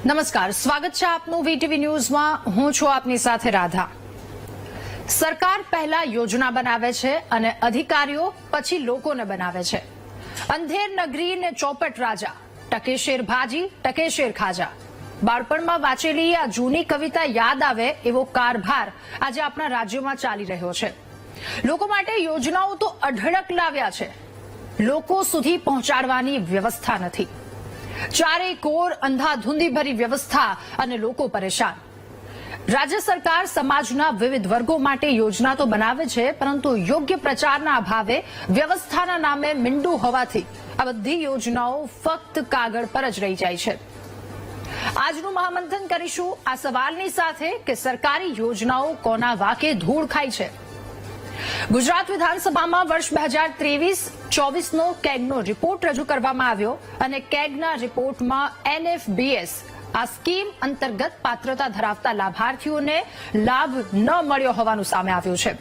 નમસ્કાર, સ્વાગત છે આપનું વીટીવી ન્યૂઝમાં. હું છું આપની સાથે રાધા. સરકાર પહેલા યોજના બનાવે છે અને અધિકારીઓ પછી લોકોને બનાવે છે. અંધેર નગરી ને ચોપટ રાજા, ટકે શેર ભાજી ટકે શેર ખાજા. બાળપણમાં વાંચેલી આ જૂની કવિતા યાદ આવે એવો કારભાર આજે આપણા રાજ્યમાં ચાલી રહ્યો છે. લોકો માટે યોજનાઓ તો અઢળક લાવ્યા છે, લોકો સુધી પહોંચાડવાની વ્યવસ્થા નથી. ચારે કોર અંધાધૂંધી ભરી વ્યવસ્થા અને લોકો પરેશાન. રાજ્ય સરકાર સમાજના વિવિધ વર્ગો માટે યોજના તો બનાવે છે, પરંતુ યોગ્ય પ્રચારના અભાવે વ્યવસ્થાના નામે મીંડું હોવાથી આ બધી યોજનાઓ ફક્ત કાગળ પર જ રહી જાય છે. આજનું મહામંથન કરીશું આ સવાલની સાથે કે સરકારી યોજનાઓ કોના વાકે ધૂળ ખાય છે. ગુજરાત વિધાનસભામાં વર્ષ 2023-24નો કેગનો રિપોર્ટ રજૂ કરવામાં આવ્યો અને કેગના રિપોર્ટમાં NFBS આ સ્કીમ અંતર્ગત પાત્રતા ધરાવતા લાભાર્થીઓને લાભ ન મળ્યો હોવાનું સામે આવ્યું છે.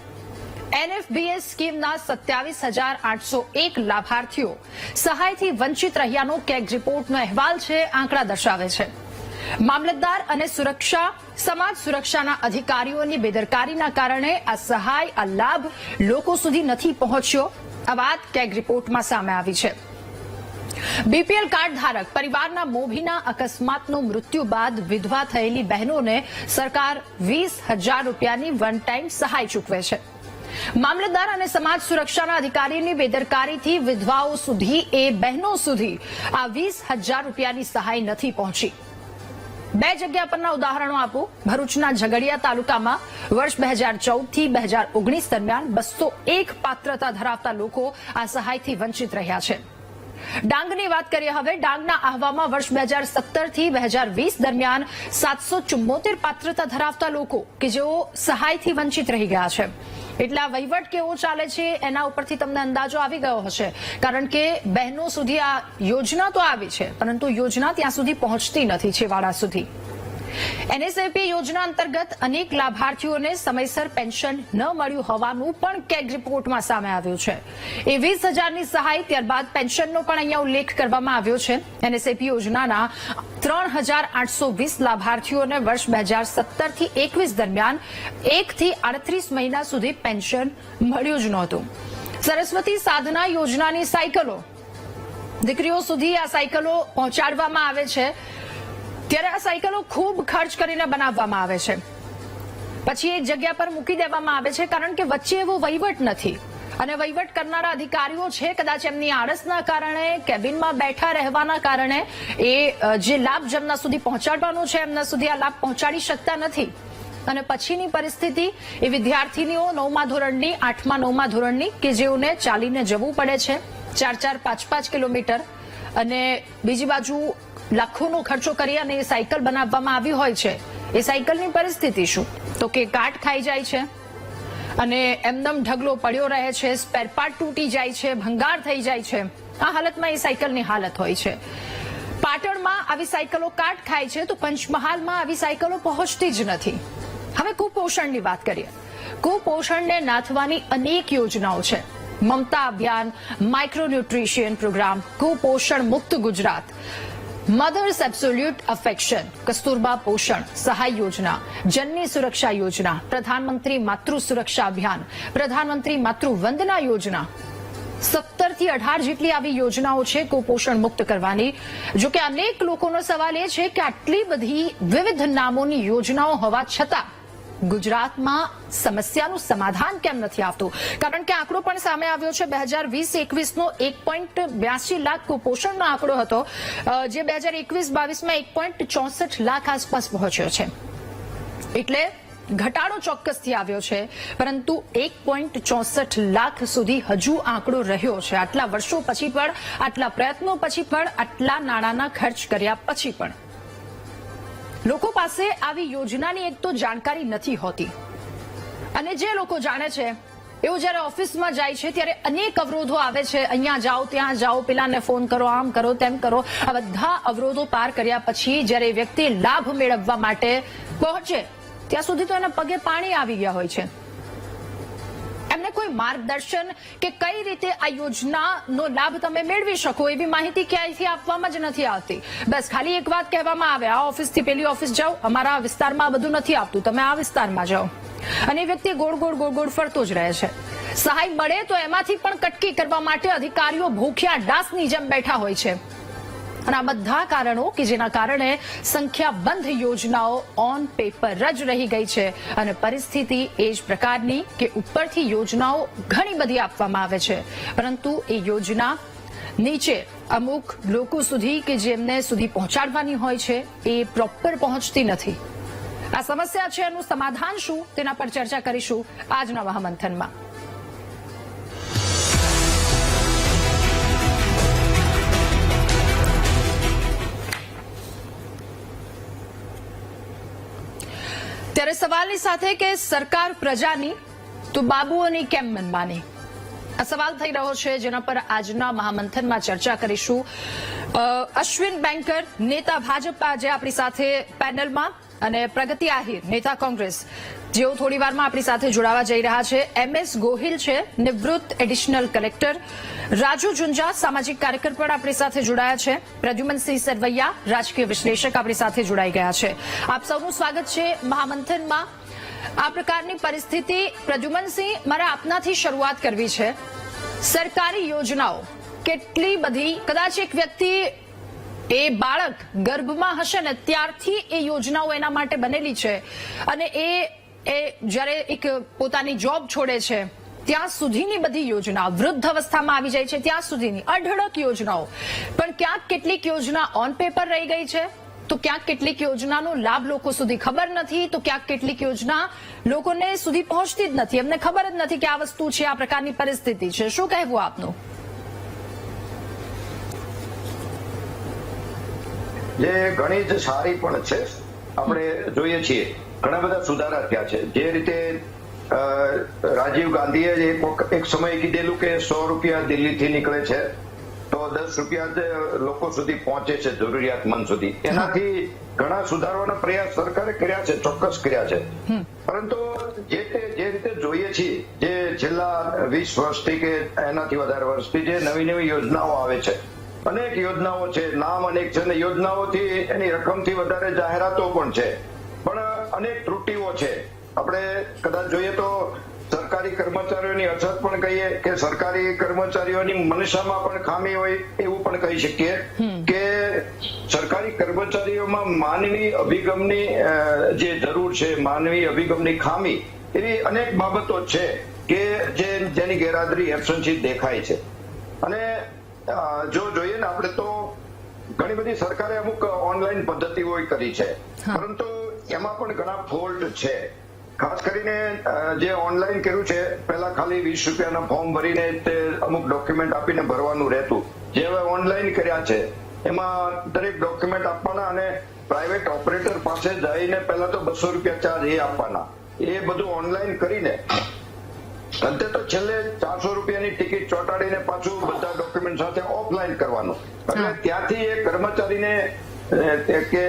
NFBS સ્કીમના 27,801 લાભાર્થીઓ સહાયથી વંચિત રહ્યાનો કેગ રિપોર્ટનો અહેવાલ છે, આંકડા દર્શાવે છે. મામલતદાર અને સમાજ સુરક્ષાના અધિકારીઓની બેદરકારીના કારણે આ સહાય, આ લાભ લોકો સુધી નથી પહોંચ્યો. આ વાત કેગ રિપોર્ટમાં સામે આવી છે. બીપીએલ કાર્ડ ધારક પરિવારના મોભીના અકસ્માતનું મૃત્યુ બાદ વિધવા થયેલી બહેનોને સરકાર 20,000 રૂપિયાની વન ટાઈમ સહાય ચૂકવે છે. મામલતદાર અને સમાજ સુરક્ષાના અધિકારીની બેદરકારીથી વિધવાઓ સુધી, એ બહેનો સુધી આ 20,000 રૂપિયાની સહાય નથી પહોંચી. બે જગ્યા પરના ઉદાહરણો આપું. ભરૂચના ઝઘડિયા તાલુકામાં વર્ષ 2014થી 2019 દરમિયાન 201 પાત્રતા ધરાવતા લોકો આ સહાયથી વંચિત રહ્યા છે. ડાંગની વાત કરીએ હવે. ડાંગના આહવામાં વર્ષ 2017થી 2020 દરમિયાન 774 પાત્રતા ધરાવતા લોકો કે જેઓ સહાયથી વંચિત રહી ગયા છે. એટલે આ વહીવટ કેવો ચાલે છે એના ઉપરથી તમને અંદાજો આવી ગયો હશે, કારણ કે બહેનો સુધી આ યોજના તો આવી છે, પરંતુ યોજના ત્યાં સુધી પહોંચતી નથી, છેવાડા સુધી. NSAP યોજના અંતર્ગત અનેક લાભાર્થીઓને સમયસર પેન્શન ન મળ્યું હોવાનું પણ કેગ રિપોર્ટમાં સામે આવ્યું છે. એ 20,000ની સહાય, ત્યારબાદ પેન્શનનો પણ અહીંયા ઉલ્લેખ કરવામાં આવ્યો છે. NSAP યોજનાના 3,820 લાભાર્થીઓને વર્ષ 2017થી 21 દરમિયાન 1 થી 38 મહિના સુધી પેન્શન મળ્યું જ નહોતું. સરસ્વતી સાધના યોજનાની સાયકલો, દીકરીઓ સુધી આ સાયકલો પહોંચાડવામાં આવે છે. ત્યારે આ સાયકલો ખૂબ ખર્ચ કરીને બનાવવામાં આવે છે, પછી એક જગ્યા પર મૂકી દેવામાં આવે છે, કારણ કે વચ્ચે એવો વહીવટ નથી. અને વહીવટ કરનારા અધિકારીઓ છે, કદાચ એમની આળસના કારણે, કેબિનમાં બેઠા રહેવાના કારણે એ જે લાભ જેમના સુધી પહોંચાડવાનો છે એમના સુધી આ લાભ પહોંચાડી શકતા નથી. અને પછીની પરિસ્થિતિ એ વિદ્યાર્થીનીઓ 9મા ધોરણની, 8મા 9મા ધોરણની કે જેઓને ચાલીને જવું પડે છે 4-4, 5-5 કિલોમીટર, અને બીજી બાજુ લાખોનો ખર્ચો કરી અને એ સાયકલ બનાવવામાં આવી હોય છે. એ સાયકલની પરિસ્થિતિ શું? તો કે કાટ ખાઈ જાય છે અને એમનેમ ઢગલો પડ્યો રહે છે, સ્પેર પાર્ટ તૂટી જાય છે, ભંગાર થઈ જાય છે. આ હાલતમાં એ સાયકલની હાલત હોય છે. પાટણમાં આવી સાયકલો કાટ ખાય છે, તો પંચમહાલમાં આવી સાયકલો પહોંચતી જ નથી. હવે કુપોષણની વાત કરીએ. કુપોષણને નાથવાની અનેક યોજનાઓ છે. મમતા અભિયાન, માઇક્રોન્યુટ્રિશિયન પ્રોગ્રામ, કુપોષણ મુક્ત Gujarat, mothers absolute affection, Kasturba પોષણ સહાય યોજના, જનની સુરક્ષા યોજના, પ્રધાનમંત્રી માતૃ સુરક્ષા અભિયાન, પ્રધાનમંત્રી માતૃ વંદના યોજના. 17 થી 18 જેટલી આવી યોજનાઓ છે કુપોષણ મુક્ત કરવાની. જોકે અનેક લોકોનો સવાલ એ છે કે આટલી બધી વિવિધ નામોની યોજનાઓ હોવા છતાં ગુજરાતમાં સમસ્યાનું સમાધાન કેમ નથી આવતું? કારણ કે આંકડો પણ સામે આવ્યો છે. 2020-21નો 1.82 લાખ કુપોષણનો આંકડો હતો, જે 2021-22માં 1.64 લાખ આસપાસ પહોંચ્યો છે. એટલે ઘટાડો ચોક્કસથી આવ્યો છે, પરંતુ 1.64 લાખ સુધી હજુ આંકડો રહ્યો છે. આટલા વર્ષો પછી પણ, આટલા પ્રયત્નો પછી પણ, આટલા નાણાંના ખર્ચ કર્યા પછી પણ લોકો પાસે આવી યોજનાની એક તો જાણકારી નથી હોતી. અને જે લોકો જાણે છે એવું જ્યારે ઓફિસમાં જાય છે ત્યારે અનેક અવરોધો આવે છે. અહીંયા જાઓ, ત્યાં જાઓ, પેલાને ફોન કરો, આમ કરો, તેમ કરો. આ બધા અવરોધો પાર કર્યા પછી જ્યારે વ્યક્તિ લાભ મેળવવા માટે પહોંચે ત્યાં સુધી તો એના પગે પાણી આવી ગયા હોય છે. એમને કોઈ કોઈ માર્ગદર્શન કે કઈ રીતે આ યોજનાનો લાભ તમે મેળવી શકો એવી માહિતી ક્યાંયથી આપવામાં જ નથી આવતી. બસ ખાલી એક વાત કહેવામાં આવે, આ ઓફિસથી પેલી ઓફિસ જાઓ, અમારા વિસ્તારમાં આ બધું નથી આપતું, તમે આ વિસ્તારમાં જાઓ, અને એ વ્યક્તિ ગોળ ગોળ ફરતો જ રહે છે. સહાય મળે તો એમાંથી પણ કટકી કરવા માટે અધિકારીઓ ભૂખ્યા ડાસની જેમ બેઠા હોય છે. અને આ બધા કારણો કે જેના કારણે સંખ્યાબંધ યોજનાઓ ઓન પેપર જ રહી ગઈ છે અને પરિસ્થિતિ એ જ પ્રકારની કે ઉપરથી યોજનાઓ ઘણી બધી આપવામાં આવે છે, પરંતુ એ યોજના નીચે અમુક લોકો સુધી કે જેમને સુધી પહોંચાડવાની હોય છે એ પ્રોપર પહોંચતી નથી. આ સમસ્યા છે, એનું સમાધાન શું તેના પર ચર્ચા કરીશું આજના મહામંથનમાં. ત્યારે સવાલની સાથે કે સરકાર પ્રજાની તો બાબુઓની કેમ મનમાની, આ સવાલ થઈ રહ્યો છે, જેના પર આજના મહામંથનમાં ચર્ચા કરીશું. અશ્વિન બેંકર, નેતા ભાજપ, આજે આપણી સાથે પેનલમાં, અને પ્રગતિ આહિર, નેતા કોંગ્રેસ, જેઓ થોડી વારમાં આપણી સાથે જોડાવા જઈ રહ્યા છે. MS ગોહિલ છે, નિવૃત્ત એડિશનલ કલેક્ટર. રાજુ જુંજા, સામાજિક કાર્યકર, પણ આપણી સાથે જોડાયા છે. પ્રદ્યુમનસિંહ સરવૈયા, રાજકીય વિશ્લેષક, આપણી સાથે જોડાઈ ગયા છે. આપ સૌનું સ્વાગત છે મહામંથનમાં. આ પ્રકારની પરિસ્થિતિ, પ્રદ્યુમનસિંહ, મારે આપનાથી શરૂઆત કરવી છે. સરકારી યોજનાઓ કેટલી બધી, કદાચ એક વ્યક્તિ એ બાળક ગર્ભમાં હશે ને ત્યારથી એ યોજનાઓ એના માટે બનેલી છે, અને એ જ્યારે એક પોતાની જોબ છોડે છે ત્યાં સુધીની બધી યોજના, વૃદ્ધ અવસ્થામાં આવી જાય છે ત્યાં સુધીની અઢળક યોજનાઓ, પણ ક્યાંક કેટલીક યોજના ઓન પેપર રહી ગઈ છે, તો ક્યાંક કેટલીક યોજનાનો લાભ લોકો સુધી ખબર નથી, તો ક્યાંક કેટલીક યોજના લોકોને સુધી પહોંચતી જ નથી, એમને ખબર જ નથી કે આ વસ્તુ છે, આ પ્રકારની પરિસ્થિતિ છે. શું કહેવું આપનું? જે ઘણી જ સારી પણ છે. આપણે જોઈએ છીએ ઘણા બધા સુધારા થયા છે. જે રીતે રાજીવ ગાંધીએ એક સમય કીધેલું કે 100 રૂપિયા દિલ્હીથી નીકળે છે તો 10 રૂપિયા લોકો સુધી પહોંચે છે, જરૂરિયાતમંદ સુધી. એનાથી ઘણા સુધારવાના પ્રયાસ સરકારે કર્યા છે, ચોક્કસ કર્યા છે. પરંતુ જે રીતે જોઈએ છીએ, જે છેલ્લા 20 વર્ષથી કે એનાથી વધારે વર્ષથી જે નવી યોજનાઓ આવે છે, અનેક યોજનાઓ છે, નામ અનેક છે, અને યોજનાઓથી એની રકમથી વધારે જાહેરાતો પણ છે, પણ અનેક ત્રુટીઓ છે. આપણે કદાચ જોઈએ તો સરકારી કર્મચારીઓની અછત પણ કહીએ કે સરકારી કર્મચારીઓની મનસામાં પણ ખામી હોય એવું પણ કહી શકીએ કે સરકારી કર્મચારીઓમાં માનવી અભિગમની જે જરૂર છે, માનવી અભિગમની ખામી, એવી અનેક બાબતો છે કે જેની ગેરહાજરી એબસન્સી દેખાય છે. અને જો જોઈએ ને આપણે તો ઘણી બધી સરકારે અમુક ઓનલાઈન પદ્ધતિઓ કરી છે, પરંતુ એમાં પણ ઘણા ફોલ્ટ છે. ખાસ કરીને જે ઓનલાઈન કર્યું છે, પહેલા ખાલી 20 રૂપિયાના ફોર્મ ભરીને તે અમુક ડોક્યુમેન્ટ આપીને ભરવાનું રહેતું. જે હવે ઓનલાઈન કર્યા છે એમાં દરેક ડોક્યુમેન્ટ આપવાના અને પ્રાઇવેટ ઓપરેટર પાસે જઈને પહેલા તો 200 રૂપિયા ચાર્જ એ આપવાના. એ બધું ઓનલાઈન કરીને અંતે તો છેલ્લે 400 રૂપિયાની ટિકિટ ચોંટાડીને પાછું બધા ડોક્યુમેન્ટ સાથે ઓફલાઈન કરવાનું. એટલે ત્યાંથી એ કર્મચારીને કે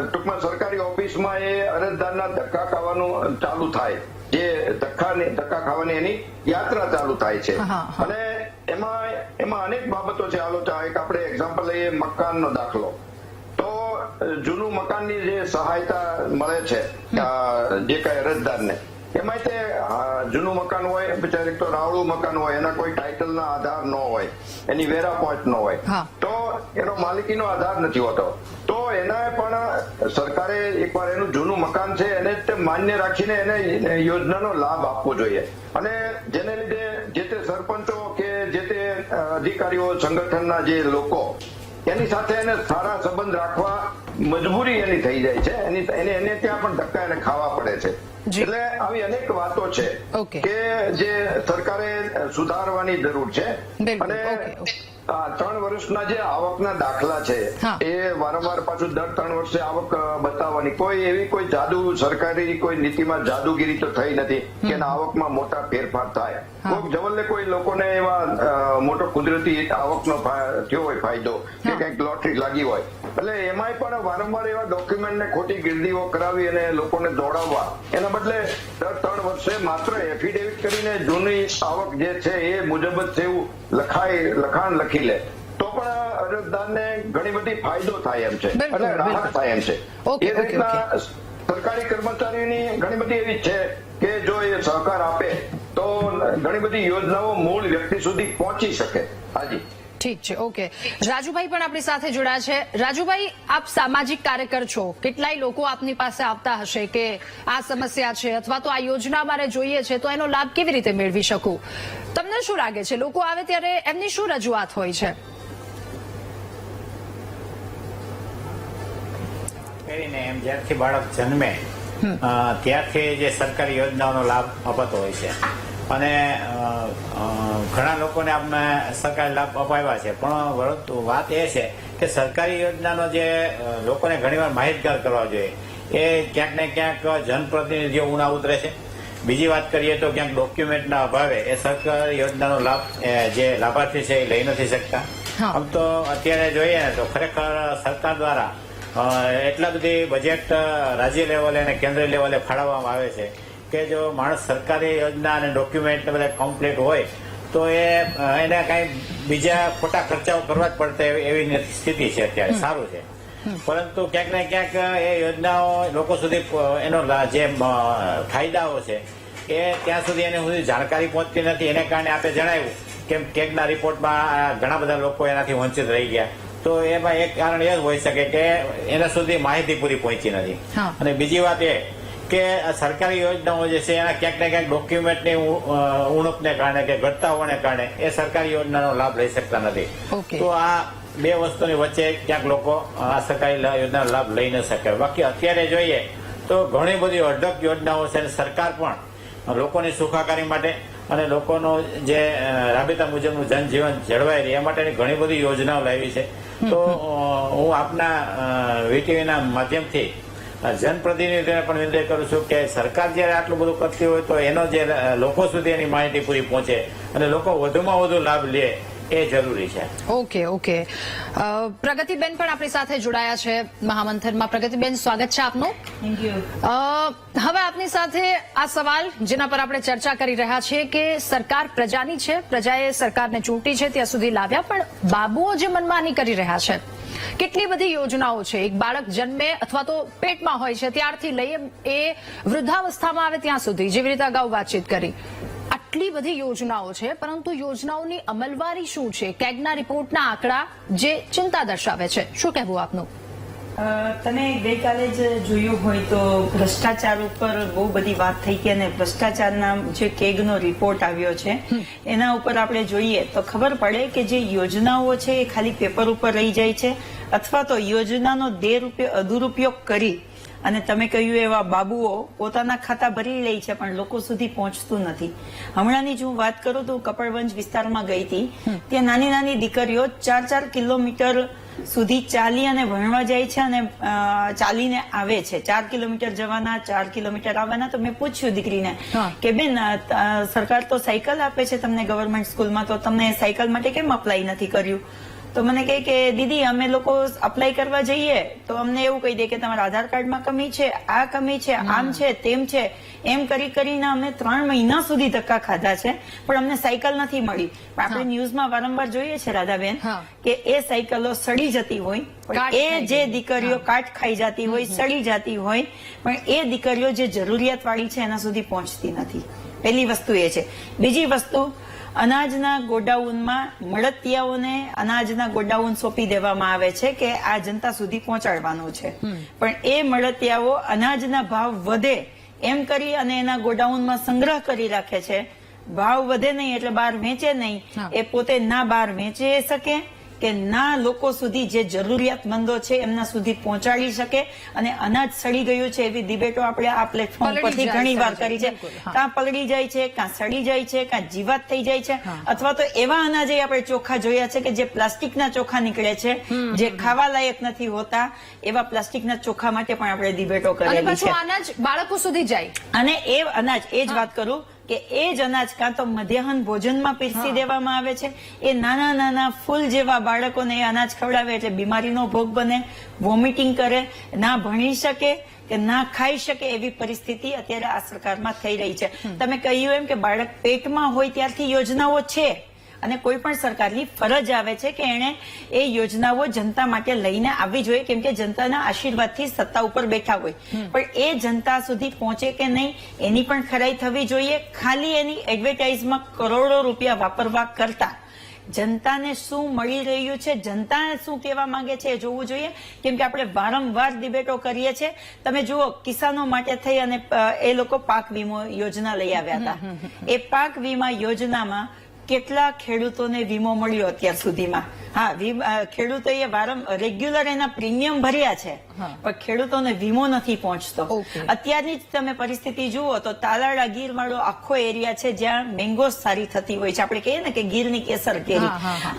ટૂંકમાં સરકારી ઓફિસમાં એ અરજદારના ધક્કા ખાવાનું ચાલુ થાય, જે ધક્કા ખાવાની એની યાત્રા ચાલુ થાય છે. અને એમાં અનેક બાબતો છે. હાલો એક આપણે એક્ઝામ્પલ લઈએ, મકાનનો દાખલો. તો જૂનું મકાનની જે સહાયતા મળે છે જે કઈ અરજદારને, એમાં તે જૂનું મકાન હોય, બિચારે તો રાવળું મકાન હોય, એના કોઈ ટાઇટલના આધાર ન હોય, એની વેરા પહોંચ ન હોય, તો એનો માલિકીનો આધાર નથી હોતો, તો એના પણ સરકારે એકવાર એનું જૂનું મકાન છે એને તે માન્ય રાખીને એને યોજનાનો લાભ આપવો જોઈએ. અને જેને લીધે જે તે સરપંચો કે જે તે અધિકારીઓ, સંગઠનના જે લોકો, એની સાથે એને સારા સંબંધ રાખવા મજબૂરી એની થઈ જાય છે. એને ત્યાં પણ ધક્કા એને ખાવા પડે છે. એટલે આવી અનેક વાતો છે કે જે સરકારે સુધારવાની જરૂર છે. અને 3 વર્ષના જે આવકના દાખલા છે એ વારંવાર પાછું દર 3 વર્ષે આવક બતાવવાની, કોઈ જાદુ, સરકારી કોઈ નીતિમાં જાદુગીરી તો થઈ નથી કે એના આવકમાં મોટા ફેરફાર થાય. કોઈ જવલ્લે કોઈ લોકોને એવા મોટો કુદરતી આવકનો થયો હોય ફાયદો કે કઈક લોટરી લાગી હોય, એટલે એમાંય પણ વારંવાર એવા ડોક્યુમેન્ટને ખોટી ગીરદીઓ કરાવી અને લોકોને દોડાવવા, એના બદલે દર 3 વર્ષે માત્ર એફિડેવિટ કરીને જૂની આવક જે છે એ મુજબ જ છે એવું લખાણ લખી લે તો પણ અરજદારને ઘણી બધી ફાયદો થાય એમ છે અને રાહત થાય એમ છે. એ રીતના સરકારી કર્મચારીની ઘણી બધી એવી છે કે જો એ સહકાર આપે તો ઘણી બધી યોજનાઓ મૂળ વ્યક્તિ સુધી પહોંચી શકે. હાજી, ઠીક છે, ઓકે. રાજુભાઈ પણ આપણી સાથે જોડાયા છે. રાજુભાઈ, આપ સામાજિક કાર્યકર છો, કેટલાય લોકો આપની પાસે આવતા હશે કે આ સમસ્યા છે અથવા તો આ યોજના મારે જોઈએ છે, તો એનો લાભ કેવી રીતે મેળવી શકું? તમને શું લાગે છે, લોકો આવે ત્યારે એમની શું રજૂઆત હોય છે? એમ જ્યારથી બાળક જન્મે ત્યારથી જે સરકારી યોજનાઓનો લાભ અપાતો હોય છે અને ઘણા લોકોને આપણે સરકારી લાભ અપાવ્યા છે, પણ વાત એ છે કે સરકારી યોજનાનો જે લોકોને ઘણીવાર માહિતગાર કરવા જોઈએ એ ક્યાંક ને ક્યાંક જનપ્રતિનિધિઓ ઉણા ઉતરે છે. બીજી વાત કરીએ તો ક્યાંક ડોક્યુમેન્ટના અભાવે એ સરકારી યોજનાનો લાભ જે લાભાર્થી છે એ લઈ નથી શકતા. આમ તો અત્યારે જોઈએ ને તો ખરેખર સરકાર દ્વારા એટલા બધી બજેટ રાજ્ય લેવલે અને કેન્દ્ર લેવલે ફાળવવામાં આવે છે કે જો માણસ સરકારી યોજના અને ડોક્યુમેન્ટ બધા કમ્પ્લીટ હોય તો એને કઈ બીજા ખોટા ખર્ચાઓ કરવા જ પડતા એવી સ્થિતિ છે અત્યારે. સારું છે, પરંતુ ક્યાંક ને ક્યાંક એ યોજનાઓ લોકો સુધી એનો જે ફાયદાઓ છે એ ત્યાં સુધી એને સુધી જાણકારી પહોંચતી નથી. એને કારણે આપણે જણાવ્યું કે કેગના રિપોર્ટમાં ઘણા બધા લોકો એનાથી વંચિત રહી ગયા, તો એમાં એક કારણ એ જ હોઈ શકે કે એના સુધી માહિતી પૂરી પહોંચી નથી. અને બીજી વાત એ કે સરકારી યોજનાઓ જે છે એના ક્યાંક ને ક્યાંક ડોક્યુમેન્ટની ઉણપને કારણે કે ઘટતા હોવાને કારણે એ સરકારી યોજનાનો લાભ લઈ શકતા નથી. તો આ બે વસ્તુની વચ્ચે ક્યાંક લોકો આ સરકારી યોજનાનો લાભ લઈ ન શકે. બાકી અત્યારે જોઈએ તો ઘણી બધી અઢળક યોજનાઓ છે અને સરકાર પણ લોકોની સુખાકારી માટે અને લોકોનો જે રાબેતા મુજબનું જનજીવન જળવાય રહે એ માટેની ઘણી બધી યોજનાઓ લાવી છે. તો હું આપના વીટીવીના માધ્યમથી જનપ્રતિનિધિઓને પણ વિનંતી કરું છું કે સરકાર જયારે આટલું બધું કરતી હોય તો એનો જે લોકો સુધી એની માહિતી પૂરી પહોંચે અને લોકો વધુમાં વધુ લાભ લે એ જરૂરી છે. ઓકે. પ્રગતિબેન પણ આપણી સાથે જોડાયા છે મહામંથનમાં. પ્રગતિબેન, સ્વાગત છે આપનું. Thank you. હવે આપની સાથે આ સવાલ જેના પર આપણે ચર્ચા કરી રહ્યા છીએ કે સરકાર પ્રજાની છે, પ્રજાએ સરકારને ચૂંટી છે ત્યાં સુધી લાવ્યા, પણ બાબુઓ જે મનમાની કરી રહ્યા છે. કેટલી બધી યોજનાઓ છે, એક બાળક જન્મે અથવા તો પેટમાં હોય છે ત્યારથી લઈ એ વૃદ્ધાવસ્થામાં આવે ત્યાં સુધી, જેવી રીતે અગાઉ વાતચીત કરી, આટલી બધી યોજનાઓ છે, પરંતુ યોજનાઓની અમલવારી શું છે? કેગના રિપોર્ટના આંકડા જે ચિંતા દર્શાવે છે. શું કહેવું આપનું? તમે ગઈકાલે જ જોયું હોય તો ભ્રષ્ટાચાર ઉપર બહુ બધી વાત થઈ ગઈ અને ભ્રષ્ટાચારના જે કેગનો રિપોર્ટ આવ્યો છે એના ઉપર આપણે જોઈએ તો ખબર પડે કે જે યોજનાઓ છે એ ખાલી પેપર ઉપર રહી જાય છે અથવા તો યોજનાનો દુરુપયોગ કરી અને તમે કહ્યું એવા બાબુઓ પોતાના ખાતા ભરી લે છે પણ લોકો સુધી પહોંચતું નથી. હમણાંની જ હું વાત કરું તો કપડવંજ વિસ્તારમાં ગઈ હતી, ત્યાં નાની નાની દીકરીઓ 4-4 કિલોમીટર સુધી ચાલી અને ભણવા જાય છે અને ચાલીને આવે છે. 4 કિલોમીટર જવાના, 4 કિલોમીટર આવવાના. તો મેં પૂછ્યું દીકરીને કે બેન, સરકાર તો સાયકલ આપે છે તમને ગવર્મેન્ટ સ્કૂલમાં, તો તમને સાયકલ માટે કેમ અપ્લાય નથી કર્યું? તો મને કહે કે દીદી અમે લોકો અપ્લાય કરવા જઈએ તો અમને એવું કહી દે કે તમારા આધાર કાર્ડમાં કમી છે, આ કમી છે, આમ છે, તેમ છે. એમ કરીને અમે 3 મહિના સુધી ધક્કા ખાધા છે પણ અમને સાયકલ નથી મળી. પણ આપણે ન્યૂઝમાં વારંવાર જોઈએ છે રાધાબેન કે એ સાયકલો સડી જતી હોય, પણ એ જે દીકરીઓ કાટ ખાઈ જતી હોય, સડી જતી હોય, પણ એ દીકરીઓ જે જરૂરિયાત વાળી છે એના સુધી પહોંચતી નથી. પહેલી વસ્તુ એ છે. બીજી વસ્તુ, અનાજના ગોડાઉનમાં મળતિયાઓને અનાજના ગોડાઉન સોંપી દેવામાં આવે છે કે આ જનતા સુધી પહોંચાડવાનું છે, પણ એ મળતિયાઓ અનાજના ભાવ વધે એમ કરી અને એના ગોડાઉનમાં સંગ્રહ કરી રાખે છે. ભાવ વધે નહીં એટલે બહાર વેચે નહીં, એ પોતે ના બહાર વેચી શકે કે ના લોકો સુધી જે જરૂરિયાતમંદો છે એમના સુધી પહોંચાડી શકે. અને અનાજ સડી ગયું છે એવી ડિબેટો આપણે આ પ્લેટફોર્મ પરથી ઘણી વાર કરી છે. કાં પલળી જાય છે, કાં સડી જાય છે, કાં જીવાત થઈ જાય છે, અથવા તો એવા અનાજે આપણે ચોખા જોયા છે કે જે પ્લાસ્ટિકના ચોખા નીકળે છે, જે ખાવા લાયક નથી હોતા. એવા પ્લાસ્ટિકના ચોખા માટે પણ આપણે ડિબેટો કરેલી છે. અનાજ બાળકો સુધી જાય અને એ અનાજ, એ જ વાત કરું કે એ જ અનાજ કાં તો મધ્યાહન ભોજનમાં પીરસી દેવામાં આવે છે. એ નાના નાના ફૂલ જેવા બાળકોને એ અનાજ ખવડાવે એટલે બીમારીનો ભોગ બને, વોમિટિંગ કરે, ના ભણી શકે કે ના ખાઈ શકે એવી પરિસ્થિતિ અત્યારે આ સરકારમાં થઈ રહી છે. તમે કહ્યું એમ કે બાળક પેટમાં હોય ત્યારથી યોજનાઓ છે અને કોઈ પણ સરકારની ફરજ આવે છે કે એને એ યોજનાઓ જનતા માટે લઈને આવવી જોઈએ, કેમ કે જનતાના આશીર્વાદથી સત્તા ઉપર બેઠા હોય. પણ એ જનતા સુધી પહોંચે કે નહીં એની પણ ખરાઈ થવી જોઈએ. ખાલી એની એડવર્ટાઇઝમાં કરોડો રૂપિયા વાપરવા કરતા જનતાને શું મળી રહ્યું છે, જનતા શું કહેવા માંગે છે એ જોવું જોઈએ. કેમ કે આપણે વારંવાર ડિબેટો કરીએ છીએ. તમે જુઓ, કિસાનો માટે થઈ અને એ લોકો પાક વીમો યોજના લઈ આવ્યા હતા. એ પાક વીમા યોજનામાં કેટલા ખેડૂતોને વીમો મળ્યો અત્યાર સુધીમાં? હા, ખેડૂતોએ રેગ્યુલર એના પ્રીમિયમ ભર્યા છે, પણ ખેડૂતોને વીમો નથી પહોંચતો. અત્યારની જ તમે પરિસ્થિતિ જુઓ તો તાલાળા ગીર વાળો આખો એરિયા છે જ્યાં મેંગો સારી થતી હોય છે. આપણે કહીએ ને કે ગીરની કેસર કેરી.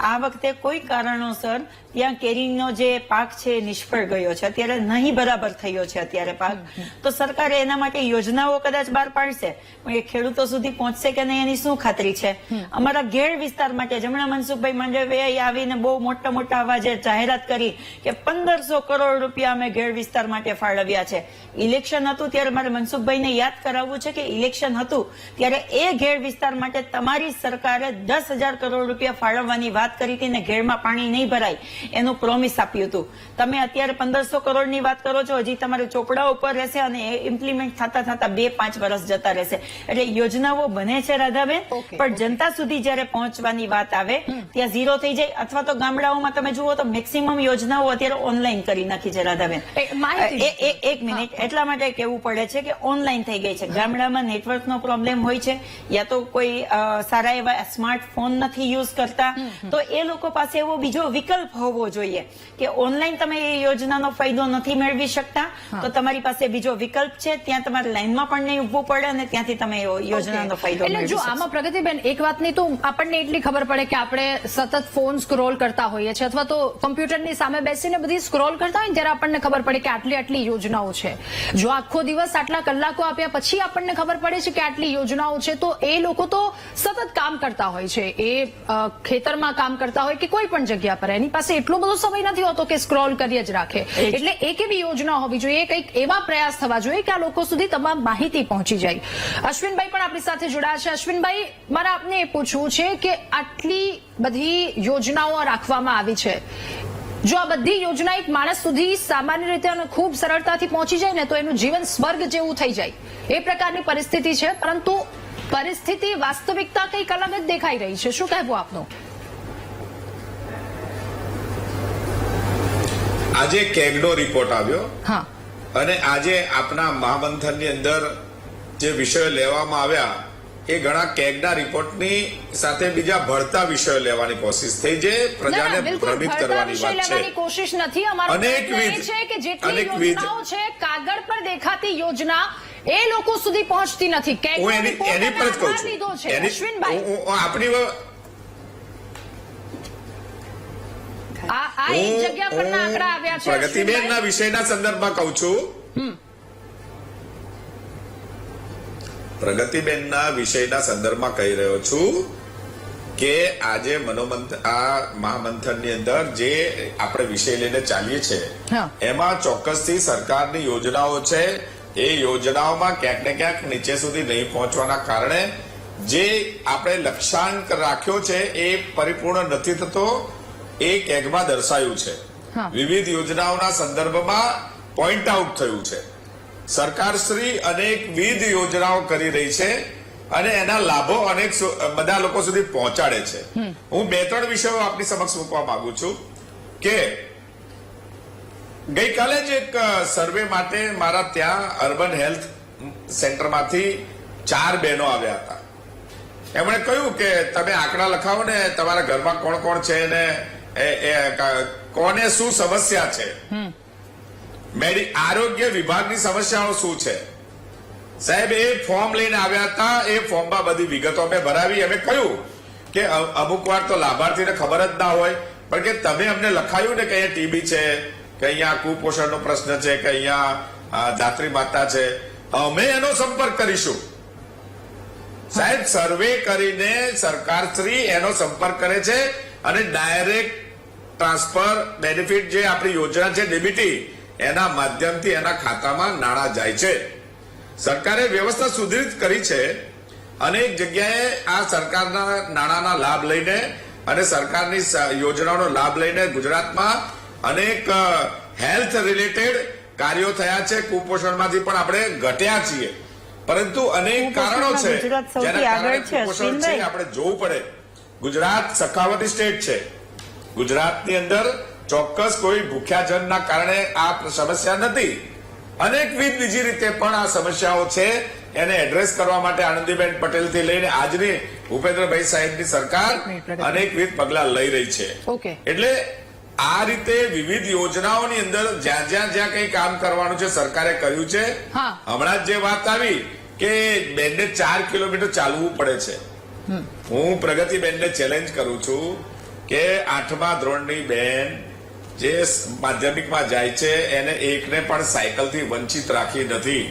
આ વખતે કોઈ કારણોસર ત્યાં કેરીનો જે પાક છે નિષ્ફળ ગયો છે, અત્યારે નહીં બરાબર થયો છે અત્યારે પાક. તો સરકારે એના માટે યોજનાઓ કદાચ બહાર પાડશે, પણ એ ખેડૂતો સુધી પહોંચશે કે નહીં એની શું ખાતરી છે? અમારા ઘેડ વિસ્તાર માટે જમણા મનસુખભાઈ માંડવીયાએ આવીને બહુ મોટા મોટા અવાજે જાહેરાત કરી કે 1500 કરોડ રૂપિયા અમે ઘેડ વિસ્તાર માટે ફાળવ્યા છે. ઇલેક્શન હતું ત્યારે મારે મનસુખભાઈને યાદ કરાવવું છે કે ઇલેક્શન હતું ત્યારે એ ઘેડ વિસ્તાર માટે તમારી સરકારે 10,000 કરોડ રૂપિયા ફાળવવાની વાત કરી હતી ને ઘેડમાં પાણી નહીં ભરાય એનું પ્રોમિસ આપ્યું હતું. તમે અત્યારે 1500 કરોડની વાત કરો છો, હજી તમારે ચોપડા ઉપર રહેશે અને એ ઇમ્પ્લિમેન્ટ થતા થતા 2-5 વર્ષ જતા રહેશે. એટલે યોજનાઓ બને છે રાધાબેન, પણ જનતા સુધી જયારે પહોંચવાની વાત આવે ત્યાં ઝીરો થઈ જાય. અથવા તો ગામડાઓમાં તમે જુઓ તો મેક્સિમમ યોજનાઓ અત્યારે ઓનલાઈન કરી નાખી છે રાધાબેન. એક મિનિટ, એટલા માટે કહેવું પડે છે કે ઓનલાઈન થઈ ગઈ છે. ગામડામાં નેટવર્કનો પ્રોબ્લેમ હોય છે, યા તો કોઈ સારા એવા સ્માર્ટફોન નથી યુઝ કરતા, તો એ લોકો પાસે એવો બીજો વિકલ્પ હોવો જોઈએ કે ઓનલાઈન તમે એ યોજનાનો ફાયદો નથી મેળવી શકતા તો તમારી પાસે બીજો વિકલ્પ છે, ત્યાં તમારે લાઈનમાં પણ નહીં ઉભવું પડે અને ત્યાંથી તમે યોજનાનો ફાયદો મેળવી શકો. આમાં પ્રગતિબેન એક વાતની તો આપણને એટલી ખબર પડે કે આપણે સતત ફોન સ્ક્રોલ કરતા હોઈએ છીએ અથવા તો કમ્પ્યુટરની સામે બેસીને બધી સ્ક્રોલ કરતા હોય ત્યારે આપણને ખબર પડે કે આટલી આટલી યોજનાઓ છે. જો આખો દિવસ આટલા કલાકો આપ્યા પછી આપણને ખબર પડે છે કે આટલી યોજનાઓ છે, તો એ લોકો તો સતત કામ કરતા હોય છે. એ ખેતરમાં કામ કરતા હોય કે કોઈ પણ જગ્યા પર, એની પાસે એટલો બધો સમય નથી હોતો કે સ્ક્રોલ કરી જ રાખે. એટલે એક એવી યોજના હોવી જોઈએ, કંઈક એવા પ્રયાસ થવા જોઈએ કે આ લોકો સુધી તમામ માહિતી પહોંચી જાય. અશ્વિનભાઈ પણ આપણી સાથે જોડાયા છે. અશ્વિનભાઈ, મારે આપને એ પૂછવું છે કે આટલી બધી યોજનાઓ રાખવામાં આવી છે, જો આ બધી યોજના એક માણસ સુધી સામાન્ય રીતે અને ખૂબ સરળતાથી પહોંચી જાય ને તો એનું જીવન સ્વર્ગ જેવું થઈ જાય એ પ્રકારની પરિસ્થિતિ છે. પરંતુ પરિસ્થિતિ, વાસ્તવિકતા કંઈક અલગ જ દેખાઈ રહી છે. શું કહેવું આપનું? આજે કેગનો રિપોર્ટ આવ્યો અને આજે આપણા મહામંથનની અંદર જે વિષયો લેવામાં આવ્યા એ ઘણા કેગના રિપોર્ટની સાથે બીજા ભળતા વિષયો લેવાની કોશિશ થઈ, જે પ્રજાને ભ્રમિત કરવાની વાત છે. કોશિશ નથી. અમારો પ્રયત્ન છે કે જેટલી યોજનાઓ છે કાગળ પર દેખાતી યોજના એ લોકો સુધી પહોંચતી નથી. હું એની પર જ કહું છું. અશ્વિનભાઈ, આપણી આ એક જગ્યા પરના આંકડા આવ્યા છે. પ્રગતિબેનના વિષયના સંદર્ભમાં કહું છું. પ્રગતિબેનના વિષયના સંદર્ભમાં કહી રહ્યો છું કે આજે આ મહામંથનની અંદર જે આપણે વિષય લઈને ચાલીએ છીએ એમાં ચોક્કસથી સરકારની યોજનાઓ છે, એ યોજનાઓમાં ક્યાંક ને ક્યાંક નીચે સુધી નહીં પહોંચવાના કારણે જે આપણે લક્ષ્યાંક રાખ્યો છે એ પરિપૂર્ણ નથી થતો, એ કેગમાં દર્શાયું છે. વિવિધ યોજનાઓના સંદર્ભમાં પોઈન્ટ આઉટ થયું છે. સરકારશ્રી અનેકવિધ યોજનાઓ કરી રહી છે અને એના લાભો અનેક બધા લોકો સુધી પહોંચાડે છે. હું 2-3 વિષયો આપની સમક્ષ મૂકવા માંગુ છું કે ગઈકાલે જ એક સર્વે માટે મારા ત્યાં અર્બન હેલ્થ સેન્ટરમાંથી 4 બહેનો આવ્યા હતા. એમણે કહ્યું કે તમે આંકડા લખાવો ને તમારા ઘરમાં કોણ કોણ છે ને કોને શું સમસ્યા છે, આરોગ્ય વિભાગની સમસ્યાઓ શું છે. સાહેબ એ ફોર્મ લઈને આવ્યા હતા. એ ફોર્મમાં બધી વિગતો અમે ભરાવી. અમે કહ્યું કે અમુક વાર તો લાભાર્થીને ખબર જ ના હોય, પણ કે તમે અમને લખાયું ને કે અહીંયા ટીબી છે, કે અહીંયા કુપોષણનો પ્રશ્ન છે, કે અહીંયા ધાત્રી માતા છે, અમે એનો સંપર્ક કરીશું. સાહેબ સર્વે કરીને સરકારશ્રી એનો સંપર્ક કરે છે અને ડાયરેક્ટ ટ્રાન્સફર બેનિફિટ જે આપણી યોજના છે ડીબીટી એના માધ્યમથી એના ખાતામાં નાણાં જાય છે. સરકારે વ્યવસ્થા સુધારિત કરી છે. અનેક જગ્યાએ આ સરકારના નાણાંના લાભ લઈને અને સરકારની યોજનાઓનો લાભ લઈને ગુજરાતમાં અનેક હેલ્થ રિલેટેડ કાર્યો થયા છે. કુપોષણમાંથી પણ આપણે ઘટ્યા છીએ, પરંતુ અનેક કારણો છે જેના કારણે કુપોષણ છે આપણે જોવું પડે. ગુજરાત સખાવતી સ્ટેટ છે. ગુજરાતની અંદર ચોક્કસ કોઈ ભૂખ્યાજનના કારણે આ સમસ્યા નથી. અનેકવિધ બીજી રીતે પણ આ સમસ્યાઓ છે. એને એડ્રેસ કરવા માટે આનંદીબેન પટેલથી લઈને આજની ભૂપેન્દ્રભાઈ સાહેબની સરકાર અનેકવિધ પગલા લઈ રહી છે. એટલે આ રીતે વિવિધ યોજનાઓની અંદર જ્યાં કંઈ કામ કરવાનું છે સરકારે કર્યું છે. હમણાં જ જે વાત આવી કે બેનને 4 કિલોમીટર ચાલવું પડે છે. હું પ્રગતિબેનને ચેલેન્જ કરું છું કે 8મા ધોરણની બેન જે માધ્યમિકમાં જાય છે એને એકને પણ સાયકલથી વંચિત રાખી નથી.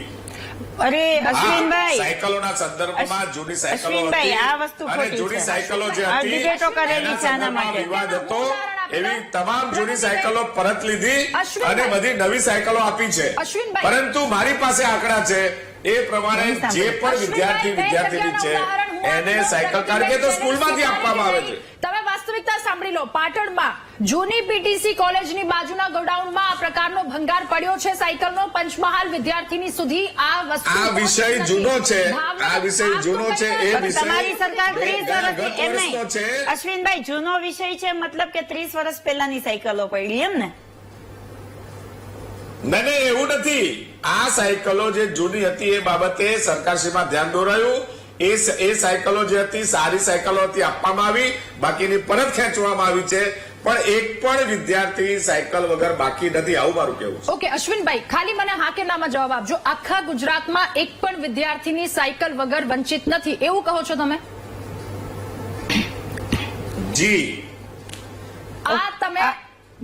અરે અશ્વિનભાઈ, સાયકલોના સંદર્ભમાં જૂની સાયકલો અશ્વિનભાઈ, આ વસ્તુ હતી અને જૂની સાયકલો જે આ હતી ડિબેટો કરેલી છે આના એના માટે. વિવાદ હતો. એવી તમામ જૂની સાયકલો પરત લીધી અને બધી નવી સાયકલો આપી છે. પરંતુ મારી પાસે આંકડા છે એ પ્રમાણે જે પણ વિદ્યાર્થીની છે એને સાયકલ કારણ કે તો સ્કૂલમાંથી આપવામાં આવે છે. તમે વાસ્તવિકતા સાંભળી લો. પાટણમાં જૂની પીટીસી કોલેજની બાજુના ગોડાઉનમાં આ પ્રકારનો ભંગાર પડ્યો છે સાયકલનો. પંચમહાલ વિદ્યાર્થીની સુધી આ વસ્તુ આ વિષય જૂનો છે. આ વિષય જૂનો છે. એ વિષય તમારી સરકાર 30 વર્ષથી એમ વર્ષનો છે. નહીં અશ્વિનભાઈ, જૂનો વિષય છે મતલબ કે 30 વર્ષ પહેલાની સાયકલો પડી એમ ને? નહીં, એવું નથી. આ સાયકલો જે જૂની હતી એ બાબતે સરકારશ્રીમાં ધ્યાન દોરાયું. એ સાયકલો જે હતી સારી સાયકલો હતી આપવામાં આવી, બાકીની પરત ખેંચવામાં આવી છે. પણ એક પણ વિદ્યાર્થી સાયકલ વગર બાકી નથી, આવું મારું કહેવું છે. ઓકે અશ્વિનભાઈ, ખાલી મને હા કે નામાં જવાબ આપજો. આખા ગુજરાતમાં એક પણ વિદ્યાર્થીની સાયકલ વગર વંચિત નથી એવું કહો છો તમે? જી, આ તમે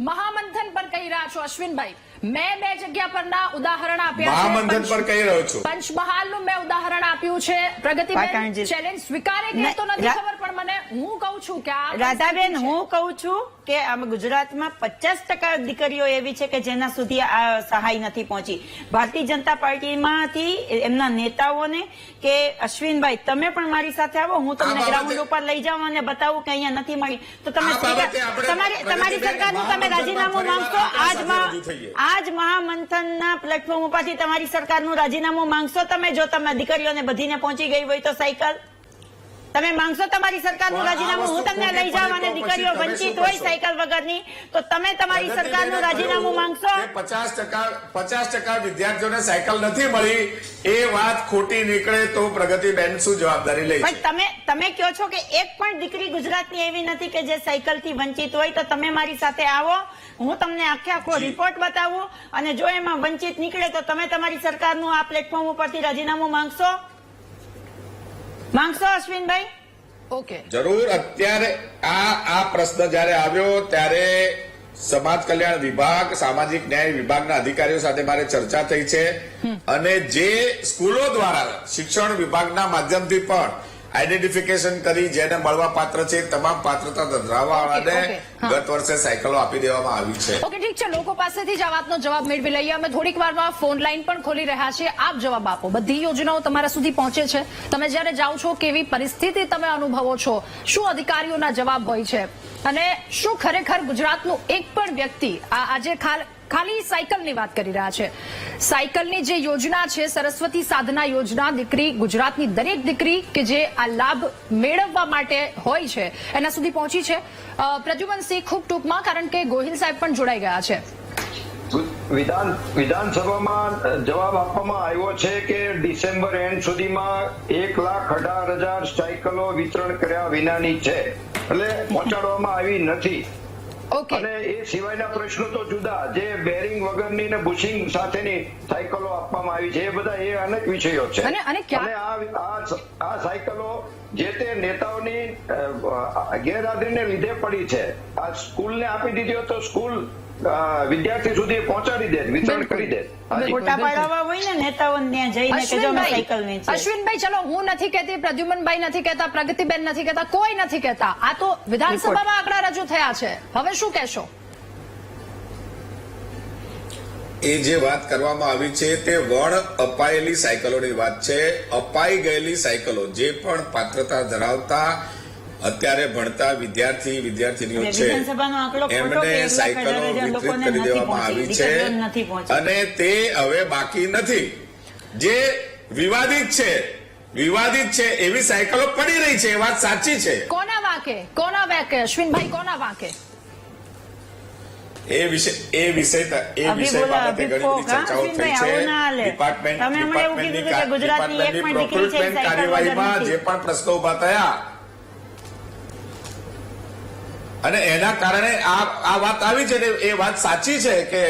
મહામંથન પર કહી રહ્યા છો અશ્વિનભાઈ. મેં 2 જગ્યા પરના ઉદાહરણ આપ્યા છે. મહામંથન પર કહી રહ્યો છું. પંચમહાલનું મેં ઉદાહરણ આપ્યું છે. પ્રગતિબેન ચેલેન્જ સ્વીકારે કે તો નથી ખબર, પણ મને હું કહું છું કે રાધાબેન, હું કહું છું કે આમ ગુજરાતમાં 50% દીકરીઓ એવી છે કે જેના સુધી આ સહાય નથી પહોંચી. ભારતીય જનતા પાર્ટીમાંથી એમના નેતાઓને કે અશ્વિનભાઈ તમે પણ મારી સાથે આવો, હું તમને ગ્રાઉન્ડ ઉપર લઈ જાઉં અને બતાવું કે અહીંયા નથી મળી તો તમે તમારી સરકારનું તમે રાજીનામું માંગશો. આજ મહામંથનના પ્લેટફોર્મ ઉપરથી તમારી સરકારનું રાજીનામું માંગશો તમે? જો તમે દીકરીઓને બધીને પહોંચી ગઈ હોય તો સાયકલ તમે માંગશો તમારી સરકારનું રાજીનામું? હું તમને લઈ જાઉં અને દીકરીઓ વંચિત હોય સાયકલ વગરની તો તમે તમારી સરકારનું રાજીનામું માંગશો? 50% વિદ્યાર્થીઓને સાયકલ નથી મળી એ વાત ખોટી નીકળે તો પ્રગતિબેન શું જવાબદારી લે છે? તમે કહો છો કે એક પણ દીકરી ગુજરાતની એવી નથી કે જે સાયકલથી વંચિત હોય, તો તમે મારી સાથે આવો, હું તમને આખો રિપોર્ટ બતાવું અને જો એમાં વંચિત નીકળે તો તમે તમારી સરકારનું આ પ્લેટફોર્મ ઉપરથી રાજીનામું માંગશો અશ્વિનભાઈ? ઓકે, જરૂર. અત્યારે આ પ્રશ્ન જયારે આવ્યો ત્યારે સમાજ કલ્યાણ વિભાગ, સામાજિક ન્યાય વિભાગના અધિકારીઓ સાથે મારે ચર્ચા થઈ છે અને જે સ્કૂલો દ્વારા શિક્ષણ વિભાગના માધ્યમથી પણ આઈડેન્ટિફિકેશન કરી જેને મળવા પાત્ર છે તમામ પાત્રતા ધરાવવાવાળાને ગત વર્ષે સાયકલો આપી દેવામાં આવી છે. ઓકે, ઠીક છે. લોકો પાસેથી જ આ વાતનો જવાબ મેળવી લઈએ. અમે થોડીક વારમાં ફોન લાઈન પણ ખોલી રહ્યા છીએ. આપ જવાબ આપો. બધી યોજનાઓ તમારા સુધી પહોંચે છે? તમે જયારે જાઓ છો કેવી પરિસ્થિતિ તમે અનુભવો છો? શું અધિકારીઓના જવાબ હોય છે? અને શું ખરેખર ગુજરાતનું એક પણ વ્યક્તિ આજે ખાલી સાયકલની વાત કરી રહ્યા છે? સાયકલની જે યોજના છે સરસ્વતી સાધના યોજના, દીકરી ગુજરાતની દરેક દીકરી કે જે આ લાભ મેળવવા માટે હોય છે એના સુધી પહોંચી છે. પ્રદ્યુમનસિંહ, ખૂબ ટૂંકમાં, કારણ કે ગોહિલ સાહેબ પણ જોડાઈ ગયા છે. વિધાનસભામાં જવાબ આપવામાં આવ્યો છે કે ડિસેમ્બર એન્ડ સુધીમાં 1,18,000 સાયકલો વિતરણ કર્યા વિનાની છે, એટલે પહોંચાડવામાં આવી નથી. અને એ સિવાયના પ્રશ્નો તો જુદા, જે બેરિંગ વગરની ને બુશિંગ સાથેની સાયકલો આપવામાં આવી છે, એ બધા એ અનેક વિષયો છે. અને આ સાયકલો જે તે નેતાઓની ગેરહાજરીને લીધે પડી છે. આ સ્કૂલને આપી દીધી તો સ્કૂલ વિદ્યાર્થી સુધી પહોંચાડી દે, વિતરણ કરી દે. હાજી. ફોટા પાડવા હોય ને નેતાઓ ત્યાં જઈને કે જો અમે સાયકલ વેચી. અશ્વિનભાઈ, ચલો હું નથી કહેતી, પ્રદ્યુમનભાઈ નથી કહેતા, પ્રગતિબેન નથી કહેતા, કોઈ નથી કહેતા. આ તો વિધાનસભામાં આંકડા રજૂ થયા છે. હવે શું કહેશો? એ જે વાત કરવામાં આવી છે તે વણ અપાયેલી સાયકલોની વાત છે. અપાઈ ગયેલી સાયકલો જે પણ પાત્રતા ધરાવતા અત્યારે ભણતા વિદ્યાર્થીનીઓ છે વિધાનસભાનો આંકડો ખોટો એમને કે એટલા સાયકલો કરોડ વિતરિત લોકોને કરી નથી દેવામાં પહોંચી, આવી દીકરીઓને નથી છે પહોંચી. અને તે હવે બાકી નથી. જે વિવાદિત છે એવી સાયકલો પડી રહી છે, એ વાત સાચી છે. કોના વાંકે અશ્વિનભાઈ, કોના વાંકે? એ વિષય બાબતે ઘણી બધી ચર્ચાઓ થઈ છે. ડિપાર્ટમેન્ટની પ્રોક્રુટમેન્ટ કાર્યવાહીમાં જે પણ પ્રશ્નો ઉભા થયા અને એના કારણે આ વાત આવી છે ને એ વાત સાચી છે કે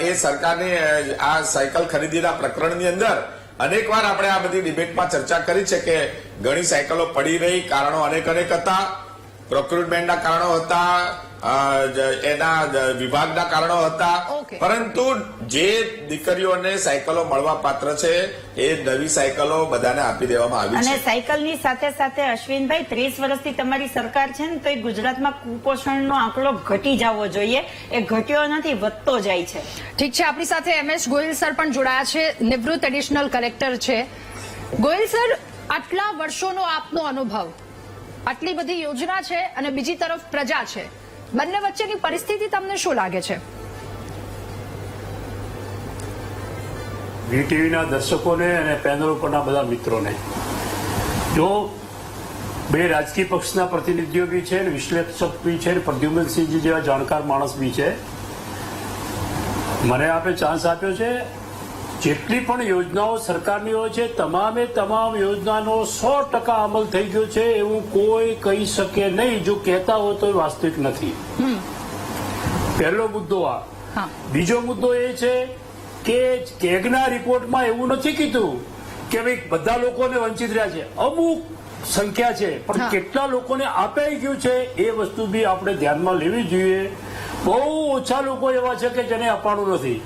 એ સરકારની આ સાયકલ ખરીદીના પ્રકરણની અંદર અનેકવાર આપણે આ બધી ડિબેટમાં ચર્ચા કરી છે કે ઘણી સાયકલો પડી રહી. કારણો અનેક હતા. પ્રોક્રુટમેન્ટના કારણો હતા, એના વિભાગના કારણો હતા. પરંતુ જે દીકરીઓને સાયકલો મળવા પાત્ર છે એ નવી સાયકલો બધાને આપી દેવામાં આવી છે. અને સાયકલની સાથે સાથે અશ્વિનભાઈ 30 વર્ષથી તમારી સરકાર છે ને, તો એ ગુજરાતમાં કુપોષણનો આંકડો ઘટી જવો જોઈએ. એ ઘટ્યો નથી, વધતો જાય છે. ઠીક છે, આપણી સાથે MS ગોયલ સર પણ જોડાયા છે, નિવૃત્ત એડિશનલ કલેક્ટર છે. ગોયલ સર, આટલા વર્ષોનો આપનો અનુભવ, આટલી બધી યોજના છે અને બીજી તરફ પ્રજા છે, બંને વચ્ચેની પરિસ્થિતિ તમને શું લાગે છે? વીટીવીના દર્શકોને અને પેનલ ઉપરના બધા મિત્રોને, જો બે રાજકીય પક્ષના પ્રતિનિધિઓ બી છે, વિશ્લેષક બી છે, પ્રદ્યુમનસિંહજી જેવા જાણકાર માણસ બી છે, મને આપે ચાન્સ આપ્યો છે. જેટલી પણ યોજનાઓ સરકારની હોય છે તમામે તમામ યોજનાનો 100% અમલ થઈ ગયો છે એવું કોઈ કહી શકે નહીં. જો કહેતા હોય તો વાસ્તવિક નથી. પહેલો મુદ્દો આ. બીજો મુદ્દો એ છે કે કેગના રિપોર્ટમાં એવું નથી કીધું કે ભાઈ બધા લોકોને વંચિત રહ્યા છે. અમુક સંખ્યા છે, પણ કેટલા લોકોને અપાઈ ગયું છે એ વસ્તુ બી આપણે ધ્યાનમાં લેવી જોઈએ. બહુ ઓછા લોકો એવા છે કે જેને અપાણું નથી.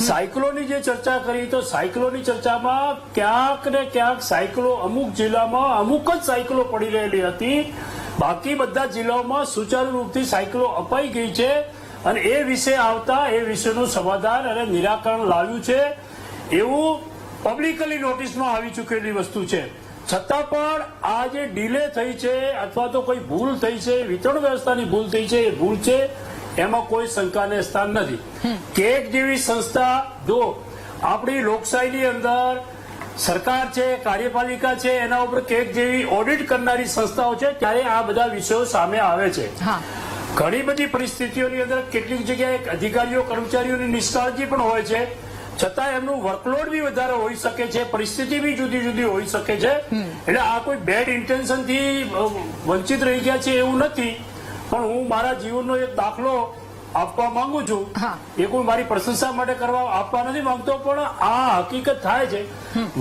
સાયકલોની જે ચર્ચા કરી, તો સાયકલોની ચર્ચામાં ક્યાંક ને ક્યાંક સાયકલો અમુક જિલ્લામાં અમુક જ સાયકલો પડી રહેલી હતી, બાકી બધા જિલ્લાઓમાં સુચારુ રૂપથી સાયકલો અપાઈ ગઈ છે. અને એ વિશે આવતા એ વિષયનું સમાધાન અને નિરાકરણ લાવ્યું છે એવું પબ્લિકલી નોટિસમાં આવી ચૂકેલી વસ્તુ છે. છતાં પણ આ જે ડીલે થઈ છે અથવા તો કોઈ ભૂલ થઈ છે, વિતરણ વ્યવસ્થાની ભૂલ થઈ છે, એ ભૂલ છે, એમાં કોઈ શંકાને સ્થાન નથી. કેગ જેવી સંસ્થા, જો આપણી લોકશાહીની અંદર સરકાર છે, કાર્યપાલિકા છે, એના ઉપર કેગ જેવી ઓડિટ કરનારી સંસ્થાઓ છે, ત્યારે આ બધા વિષયો સામે આવે છે. ઘણી બધી પરિસ્થિતિઓની અંદર કેટલીક જગ્યાએ અધિકારીઓ કર્મચારીઓની નિષ્કાળજી પણ હોય છે, છતાં એમનું વર્કલોડ બી વધારે હોઈ શકે છે, પરિસ્થિતિ બી જુદી જુદી હોઈ શકે છે. એટલે આ કોઈ બેડ ઇન્ટેન્શનથી વંચિત રહી ગયા છે એવું નથી. પણ હું મારા જીવનનો એક દાખલો આપવા માંગુ છું. એ કોઈ મારી પ્રશંસા માટે કરવા આપવા નથી માંગતો, પણ આ હકીકત થાય છે.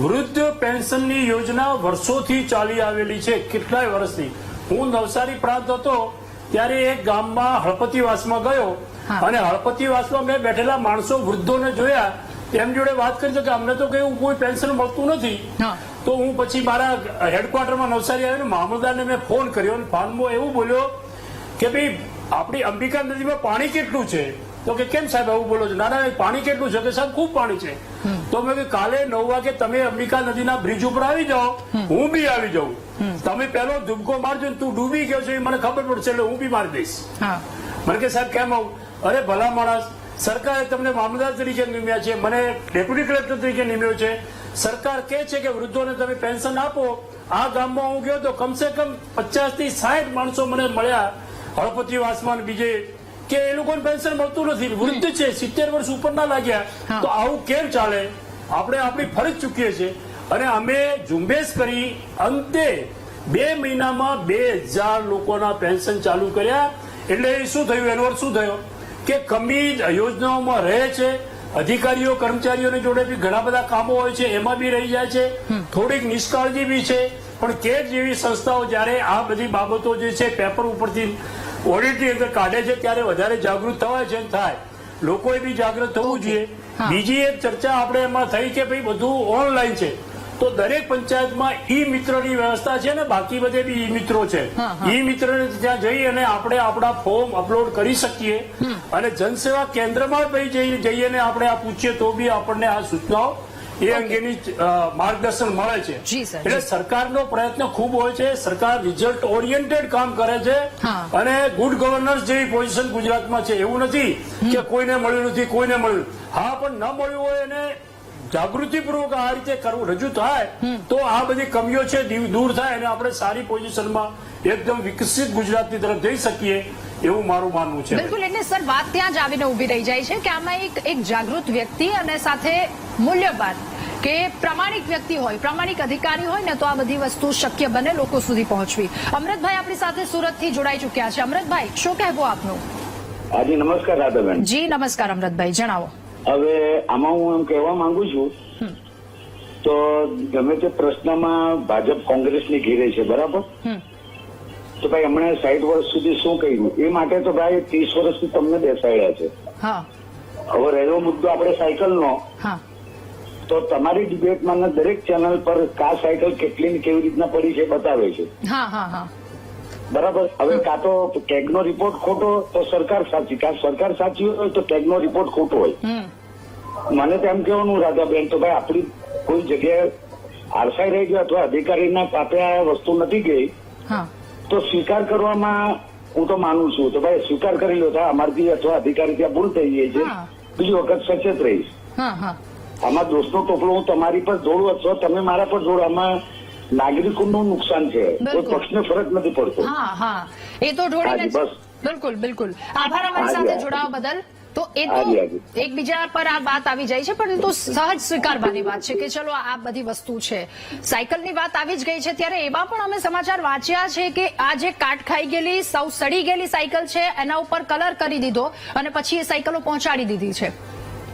વૃદ્ધ પેન્શનની યોજના વર્ષોથી ચાલી આવેલી છે, કેટલાય વર્ષથી. હું નવસારી પ્રાંત હતો ત્યારે એક ગામમાં હળપતિવાસમાં ગયો અને હળપતિવાસમાં મેં બેઠેલા માણસો વૃદ્ધોને જોયા. એમ જોડે વાત કરી કે અમને તો કઈ કોઈ પેન્શન મળતું નથી. તો હું પછી મારા હેડક્વાર્ટરમાં નવસારી આવ્યો, મામલતદારને મેં ફોન કર્યો અને ફોનમાં એવું બોલ્યો કે ભાઈ આપણી અંબિકા નદીમાં પાણી કેટલું છે? તો કે કેમ સાહેબ આવું બોલો છો? ના પાણી કેટલું છે? કે સાહેબ ખૂબ પાણી છે. તો મેં કાલે 9 વાગે તમે અંબિકા નદીના બ્રિજ ઉપર આવી જાઓ, હું બી આવી જાઉં. તમે પહેલો ધુમકો મારજો, તું ડૂબી ગયો છો એ મને ખબર પડશે, એટલે હું બી મારી દઈશ. મને કે સાહેબ કેમ આવું? અરે ભલા માણસ, સરકારે તમને મામલતદાર તરીકે નિમ્યા છે, મને ડેપ્યુટી કલેક્ટર તરીકે નિમ્યો છે. સરકાર કે છે કે વૃદ્ધોને તમે પેન્શન આપો. આ ગામમાં હું ગયો તો કમસે કમ 50 થી 60 માણસો મને મળ્યા હળપતિવાસમાં બીજે કે એ લોકોને પેન્શન મળતું નથી, વૃદ્ધ છે, 70 વર્ષ ઉપરના લાગ્યા. તો આવું કેમ ચાલે? આપણે આપણી ફરજ ચૂકીએ છીએ. અને અમે ઝુંબેશ કરી અંતે 2 મહિનામાં 2000 લોકોના પેન્શન ચાલુ કર્યા. એટલે શું થયું? એનો અર્થ શું થયો કે કમી યોજનાઓમાં રહે છે. અધિકારીઓ કર્મચારીઓની જોડે બી ઘણા બધા કામો હોય છે, એમાં બી રહી જાય છે. થોડીક નિષ્કાળજી બી છે. પણ કેગ જેવી સંસ્થાઓ જયારે આ બધી બાબતો જે છે પેપર ઉપરથી ઓડિટની અંદર કાઢે છે ત્યારે વધારે જાગૃત થવાય છે ને થાય. લોકોએ બી જાગૃત થવું જોઈએ. બીજી એક ચર્ચા આપણે એમાં થઈ કે ભાઈ બધું ઓનલાઈન છે, તો દરેક પંચાયતમાં ઈ મિત્રની વ્યવસ્થા છે ને બાકી બધે બી ઈ મિત્રો છે. ઈ મિત્રને ત્યાં જઈ અને આપણે આપણા ફોર્મ અપલોડ કરી શકીએ અને જનસેવા કેન્દ્રમાં જઈએ ને આપણે આ પૂછીએ તો બી આપણને આ સૂચનાઓ એ અંગેની માર્ગદર્શન મળે છે. એટલે સરકારનો પ્રયત્ન ખૂબ હોય છે. સરકાર રિઝલ્ટ ઓરિએન્ટેડ કામ કરે છે અને ગુડ ગવર્નન્સ જેવી પોઝિશન ગુજરાતમાં છે. એવું નથી કે કોઈને મળ્યું નથી, કોઈને મળ્યું. હા, પણ ન મળ્યું હોય એને જાગૃતિપૂર્વક આ રીતે કરવું રજૂ થાય તો આ બધી કમીઓ છે દૂર થાય અને આપણે સારી પોઝિશનમાં એકદમ વિકસિત ગુજરાતની તરફ જઈ શકીએ એવું મારું માનવું છે. બિલકુલ. એટલે સર વાત ત્યાં જ આવીને ઉભી રહી જાય છે કે આમાં એક જાગૃત વ્યક્તિ અને સાથે મૂલ્યવાન કે પ્રામાણિક વ્યક્તિ હોય, પ્રામાણિક અધિકારી હોય ને તો આ બધી વસ્તુ શક્ય બને લોકો સુધી પહોંચવી. અમૃતભાઈ આપણી સાથે સુરતથી જોડાઈ ચુક્યા છે. અમૃતભાઈ, શું કહેવું આપનું? હાજી નમસ્કાર રાધાબેન. જી નમસ્કાર અમૃતભાઈ, જણાવો. હવે આમાં હું એમ કહેવા માંગુ છું તો ગમે તે પ્રશ્નમાં ભાજપ કોંગ્રેસની ઘેરે છે, બરાબર? તો ભાઈ હમણાં 60 વર્ષ સુધી શું કર્યું એ માટે તો ભાઈ 30 વર્ષથી તમને બેસાડ્યા છે. હવે રહ્યો મુદ્દો આપણે સાયકલનો, તો તમારી ડિબેટમાં દરેક ચેનલ પર કા સાયકલ કેટલી ને કેવી રીતના પડી છે બતાવે છે, બરાબર? હવે કાં તો ટેગનો રિપોર્ટ ખોટો તો સરકાર સાચી, કાં સરકાર સાચી હોય તો ટેગનો રિપોર્ટ ખોટો હોય. મને તો એમ કહેવાનું રાધાબેન, તો ભાઈ આપણી કોઈ જગ્યાએ આરસાઈ રહી ગયો અથવા અધિકારીના પાપે આ વસ્તુ નથી ગઈ તો સ્વીકાર કરવામાં હું તો માનું છું. તો ભાઈ સ્વીકાર કરી લો, અમારથી અથવા અધિકારી ત્યાં ભૂલ થઈ ગઈ છે, બીજી વખત સચેત રહીશ. આમાં દોષનો ટોપલો હું તમારી પર જોડું અથવા તમે મારા પર જોડો, આમાં નાગરિકોનું નુકસાન છે, કોઈ પક્ષને ફરક નથી પડતો. એ તો બિલકુલ બિલકુલ. આભાર અમારી સાથે જોડાવા બદલ. તો એ તો એકબીજા પર આ વાત આવી જાય છે, પરંતુ સહજ સ્વીકારવાની વાત છે કે ચલો આ બધી વસ્તુ છે. સાયકલની વાત આવી જ ગઈ છે ત્યારે એવા પણ અમે સમાચાર વાંચ્યા છે કે આ જે કાટ ખાઈ ગયેલી સૌ સડી ગયેલી સાયકલ છે એના ઉપર કલર કરી દીધો અને પછી એ સાયકલો પહોંચાડી દીધી છે.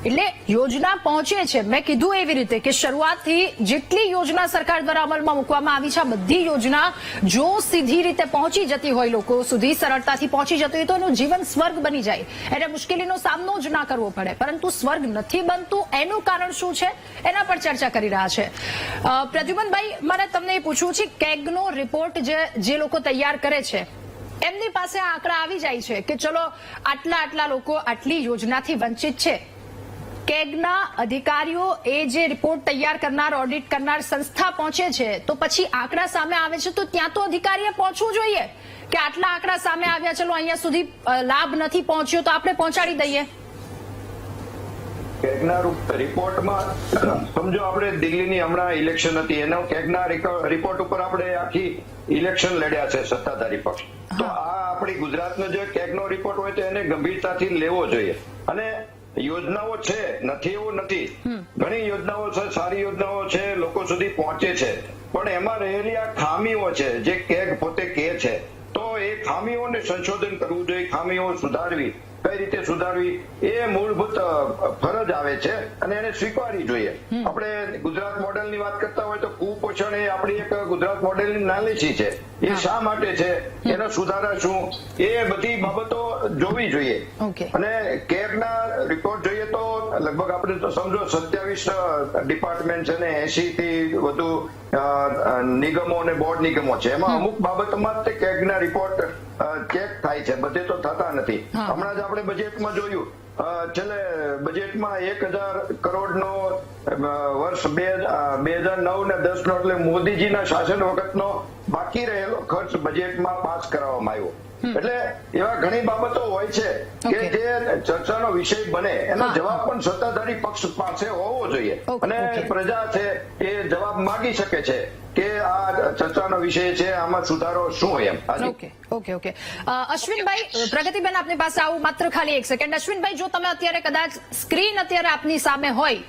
એટલે યોજના પહોંચે છે. મેં કીધું એવી રીતે કે શરૂઆતથી જેટલી યોજના સરકાર દ્વારા અમલમાં મૂકવામાં આવી છે આ બધી યોજના જો સીધી રીતે પહોંચી જતી હોય, લોકો સુધી સરળતાથી પહોંચી જતી હોય તો એનું જીવન સ્વર્ગ બની જાય, એને મુશ્કેલીનો સામનો જ ના કરવો પડે. પરંતુ સ્વર્ગ નથી બનતું એનું કારણ શું છે એના પર ચર્ચા કરી રહ્યા છે. પ્રદ્યુમનભાઈ, મારે તમને એ પૂછવું છે, કેગનો રિપોર્ટ જે લોકો તૈયાર કરે છે એમની પાસે આ આંકડા આવી જાય છે કે ચલો આટલા લોકો આટલી યોજનાથી વંચિત છે. કેગના અધિકારીઓ એ જે રિપોર્ટ તૈયાર કરનાર, ઓડિટ કરનાર સંસ્થા પહોંચે છે તો પછી આંકડા સામે આવે છે તો ત્યાં તો અધિકારીએ પહોંચવું જોઈએ કે આટલા આંકડા સામે આવ્યા, ચલો અહીંયા સુધી લાભ નથી પહોંચ્યો તો આપણે પહોંચાડી દઈએ. કેગના રિપોર્ટમાં સમજો આપણે દિલ્હીની હમણાં ઇલેક્શન હતી, એનો કેગના રિપોર્ટ ઉપર આપણે આખી ઇલેક્શન લડ્યા છે સત્તાધારી પક્ષ. તો આ આપણી ગુજરાતનો જે કેગનો રિપોર્ટ હોય તો એને ગંભીરતાથી લેવો જોઈએ. અને યોજનાઓ છે, નથી એવું નથી, ઘણી યોજનાઓ છે, સારી યોજનાઓ છે, લોકો સુધી પહોંચે છે, પણ એમાં રહેલી આ ખામીઓ છે જે કેગ પોતે કહે છે, તો એ ખામીઓને સંશોધન કરવું જોઈએ, ખામીઓ સુધારવી, કઈ રીતે સુધારવી એ મૂળભૂત ફરજ આવે છે અને એને સ્વીકારવી જોઈએ. આપણે ગુજરાત મોડેલની વાત કરતા હોય તો કુપોષણ એ આપણી એક ગુજરાત મોડેલની નાલીસી છે. એ શા માટે છે, એનો સુધારા શું, એ બધી બાબતો જોવી જોઈએ. અને કેગના રિપોર્ટ જોઈએ તો લગભગ આપણે તો સમજો 27 ડિપાર્ટમેન્ટ છે ને 80 થી વધુ નિગમો અને બોર્ડ નિગમો છે. એમાં અમુક બાબતોમાં તે કેગના રિપોર્ટ ચેક થાય છે, બધે તો થતા નથી. હમણાં જ આપણે બજેટમાં જોયું, છેલ્લે બજેટમાં 1000 કરોડનો વર્ષ 2009 ને 10 નો એટલે મોદીજીના શાસન વખતનો બાકી રહેલો ખર્ચ બજેટમાં પાસ કરવામાં આવ્યો. એટલે એવા ઘણી બાબતો હોય છે કે જે ચર્ચાનો વિષય બને, એનો જવાબ પણ સત્તાધારી પક્ષ પાસે હોવો જોઈએ અને પ્રજા છે એ જવાબ માંગી શકે છે કે આ ચર્ચાનો વિષય છે, આમાં સુધારો શું હોય એમ. ઓકે. અશ્વિનભાઈ, પ્રગતિબેન આપની પાસે આવું માત્ર ખાલી એક સેકન્ડ. અશ્વિનભાઈ, જો તમે અત્યારે કદાચ સ્ક્રીન અત્યારે આપની સામે હોય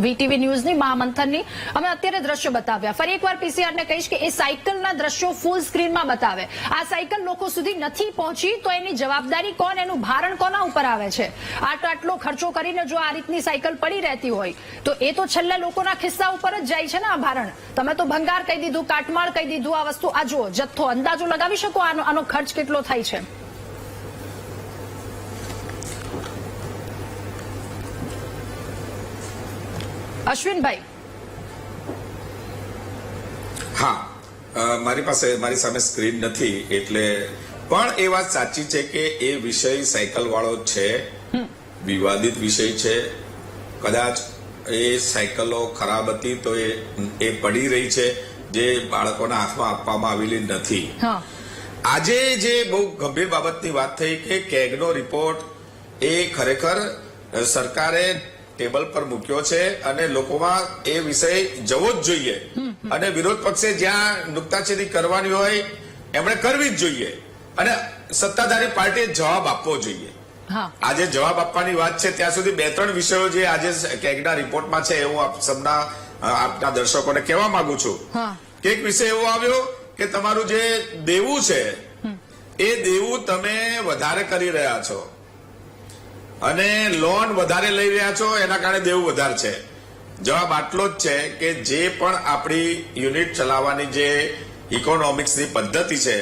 વીટીવી ન્યૂઝની મહામંથનની, અમે અત્યારે દ્રશ્યો બતાવ્યા. ફરી એકવાર પીસીઆરને કહીશ કે એ સાયકલના દ્રશ્યો ફૂલ સ્ક્રીનમાં બતાવે. આ સાયકલ લોકો સુધી નથી પહોંચી તો એની જવાબદારી કોણ, એનું ભારણ કોના ઉપર આવે છે? આટલો ખર્ચો કરીને જો આ રીતની સાયકલ પડી રહેતી હોય તો એ તો છેલ્લે લોકોના ખિસ્સા ઉપર જ જાય છે ને આ ભારણ. તમે તો ભંગાર કહી દીધું, કાટમાળ કહી દીધું. આ વસ્તુ આ જુઓ, જથ્થો અંદાજો લગાવી શકો આનો ખર્ચ કેટલો થાય છે? અશ્વિનભાઈ. હા, મારી સામે સ્ક્રીન નથી એટલે પણ એ વાત સાચી છે કે એ વિષય સાયકલ વાળો છે, વિવાદિત વિષય છે. કદાચ એ સાયકલો ખરાબ હતી તો એ પડી રહી છે, જે બાળકોના હાથમાં આપવામાં આવેલી નથી. આજે જે બહુ ગંભીર બાબતની વાત થઈ કે કેગનો રિપોર્ટ એ ખરેખર સરકારે ટેબલ પર મૂક્યો છે અને લોકોમાં એ વિષય જવો જ જોઈએ અને વિરોધ પક્ષે જ્યાં નુક્તાચીની કરવાની હોય એમણે કરવી જ જોઈએ અને સત્તાધારી પાર્ટીએ જવાબ આપવો જોઈએ. આજે જવાબ આપવાની વાત છે ત્યાં સુધી 2-3 વિષયો જે આજે કેગના રિપોર્ટમાં છે હું આપના દર્શકોને કહેવા માંગુ છું કે એક વિષય એવો આવ્યો કે તમારું જે દેવું છે એ દેવું તમે વધારે કરી રહ્યા છો અને લોન વધારે લઈ રહ્યા છો, એના કારણે દેવું વધારે છે. જવાબ આટલો જ છે કે જે પણ આપણી યુનિટ ચલાવવાની જે ઇકોનોમિક્સની પદ્ધતિ છે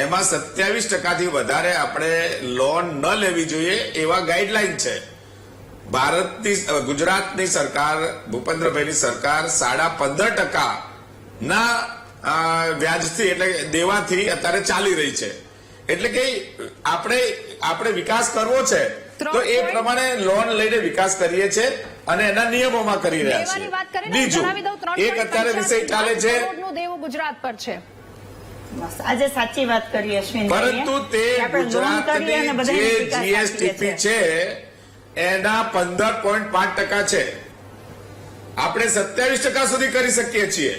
એમાં 27% વધારે આપણે લોન ન લેવી જોઈએ એવા ગાઈડલાઈન છે. ગુજરાતની સરકાર, ભૂપેન્દ્રભાઈની સરકાર 15.5% ના વ્યાજથી એટલે દેવાથી અત્યારે ચાલી રહી છે. એટલે કે આપણે વિકાસ કરવો છે તો એ પ્રમાણે લોન લઈને વિકાસ કરીએ છીએ અને એના નિયમોમાં કરી રહ્યા છીએ. બીજું એક અત્યારે વિષય ચાલે છે ગુજરાત પર છે. આજે સાચી વાત કરી અશ્વિન, પરંતુ તે ગુજરાતની જે જીએસટીપી છે એના 15.5% છે. આપણે 27% સુધી કરી શકીએ છીએ.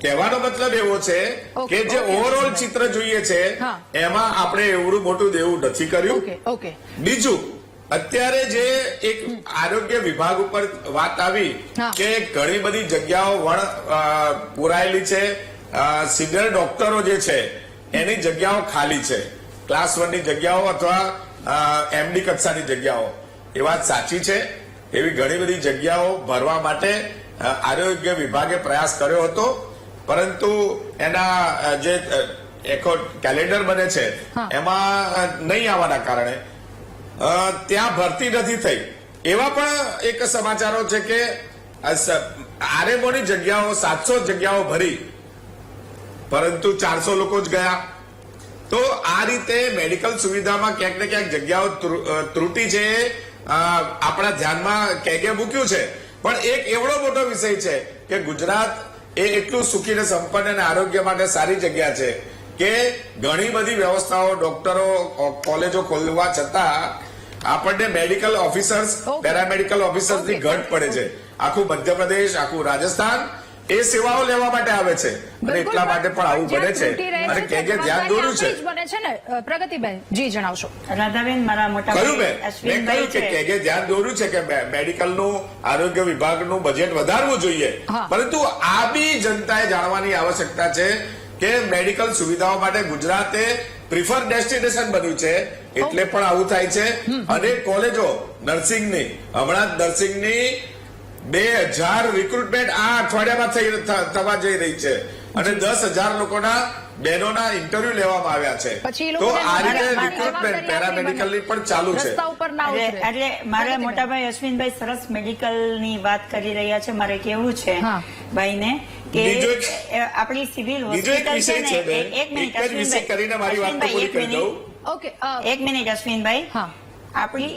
કહેવાનો મતલબ એવો છે કે જે ઓવરઓલ ચિત્ર જોઈએ છે એમાં આપણે એવડું મોટું દેવું નથી કર્યું. બીજું અત્યારે જે એક આરોગ્ય વિભાગ ઉપર વાત આવી કે ઘણી બધી જગ્યાઓ પુરાયેલી છે, સિનિયર ડોક્ટરો જે છે એની જગ્યાઓ ખાલી છે, ક્લાસ 1 ની જગ્યાઓ અથવા એમડી કક્ષાની જગ્યાઓ. એ વાત સાચી છે. એવી ઘણી બધી જગ્યાઓ ભરવા માટે આરોગ્ય વિભાગે પ્રયાસ કર્યો હતો, પરંતુ એના જે કેલેન્ડર બને છે એમાં નહીં આવવાના કારણે ત્યાં ભરતી નથી થઈ. એવા પણ એક સમાચારો છે કે આરએમઓની જગ્યાઓ 700 જગ્યાઓ ભરી પરંતુ 400 લોકો જ ગયા. તો આ રીતે મેડિકલ સુવિધામાં ક્યાંક ને ક્યાંક જગ્યાઓ ત્રુટી છે, આપણા ધ્યાનમાં કેગે મૂક્યું છે. પણ એક એવડો મોટો વિષય છે કે ગુજરાત એ એટલું સુખી ને સંપન્ન અને આરોગ્ય માટે સારી જગ્યા છે કે ઘણી બધી વ્યવસ્થાઓ, ડોક્ટરો, કોલેજો ખોલવા છતાં આપણને મેડિકલ ઓફિસર્સ, પેરામેડિકલ ઓફિસર્સની ઘટ પડે છે. આખું મધ્યપ્રદેશ, આખું રાજસ્થાન એ સેવાઓ લેવા માટે આવે છે અને એટલા માટે પણ આવું બને છે અને કેગે ધ્યાન દોર્યું છે. પ્રગતિબેન જી જણાવશો. રાધાબેન, મારા મોટા મેં કહ્યું કે કેગે ધ્યાન દોર્યું છે કે મેડિકલનું, આરોગ્ય વિભાગનું બજેટ વધારવું જોઈએ, પરંતુ આ બી જનતાએ જાણવાની આવશ્યકતા છે કે મેડિકલ સુવિધાઓ માટે ગુજરાતે પ્રિફર ડેસ્ટિનેશન બન્યું છે એટલે પણ આવું થાય છે. અને કોલેજો નર્સિંગની, હમણાં નર્સિંગની 2000 રિક્રુટમેન્ટ આ અઠવાડિયામાં થવા જઈ રહી છે અને 10,000 લોકોના બહેનોના ઇન્ટરવ્યુ લેવામાં આવ્યા છે. તો આ રીતે રિક્રુટમેન્ટ પેરામેડિકલની પણ ચાલુ છે. એટલે મારા મોટાભાઈ અશ્વિનભાઈ સરસ મેડિકલની વાત કરી રહ્યા છે. મારે કેવું છે ભાઈને કે આપણી સિવિલ હોસ્પિટલ છે ને, એક મિનિટ અશ્વિનભાઈ, આપણી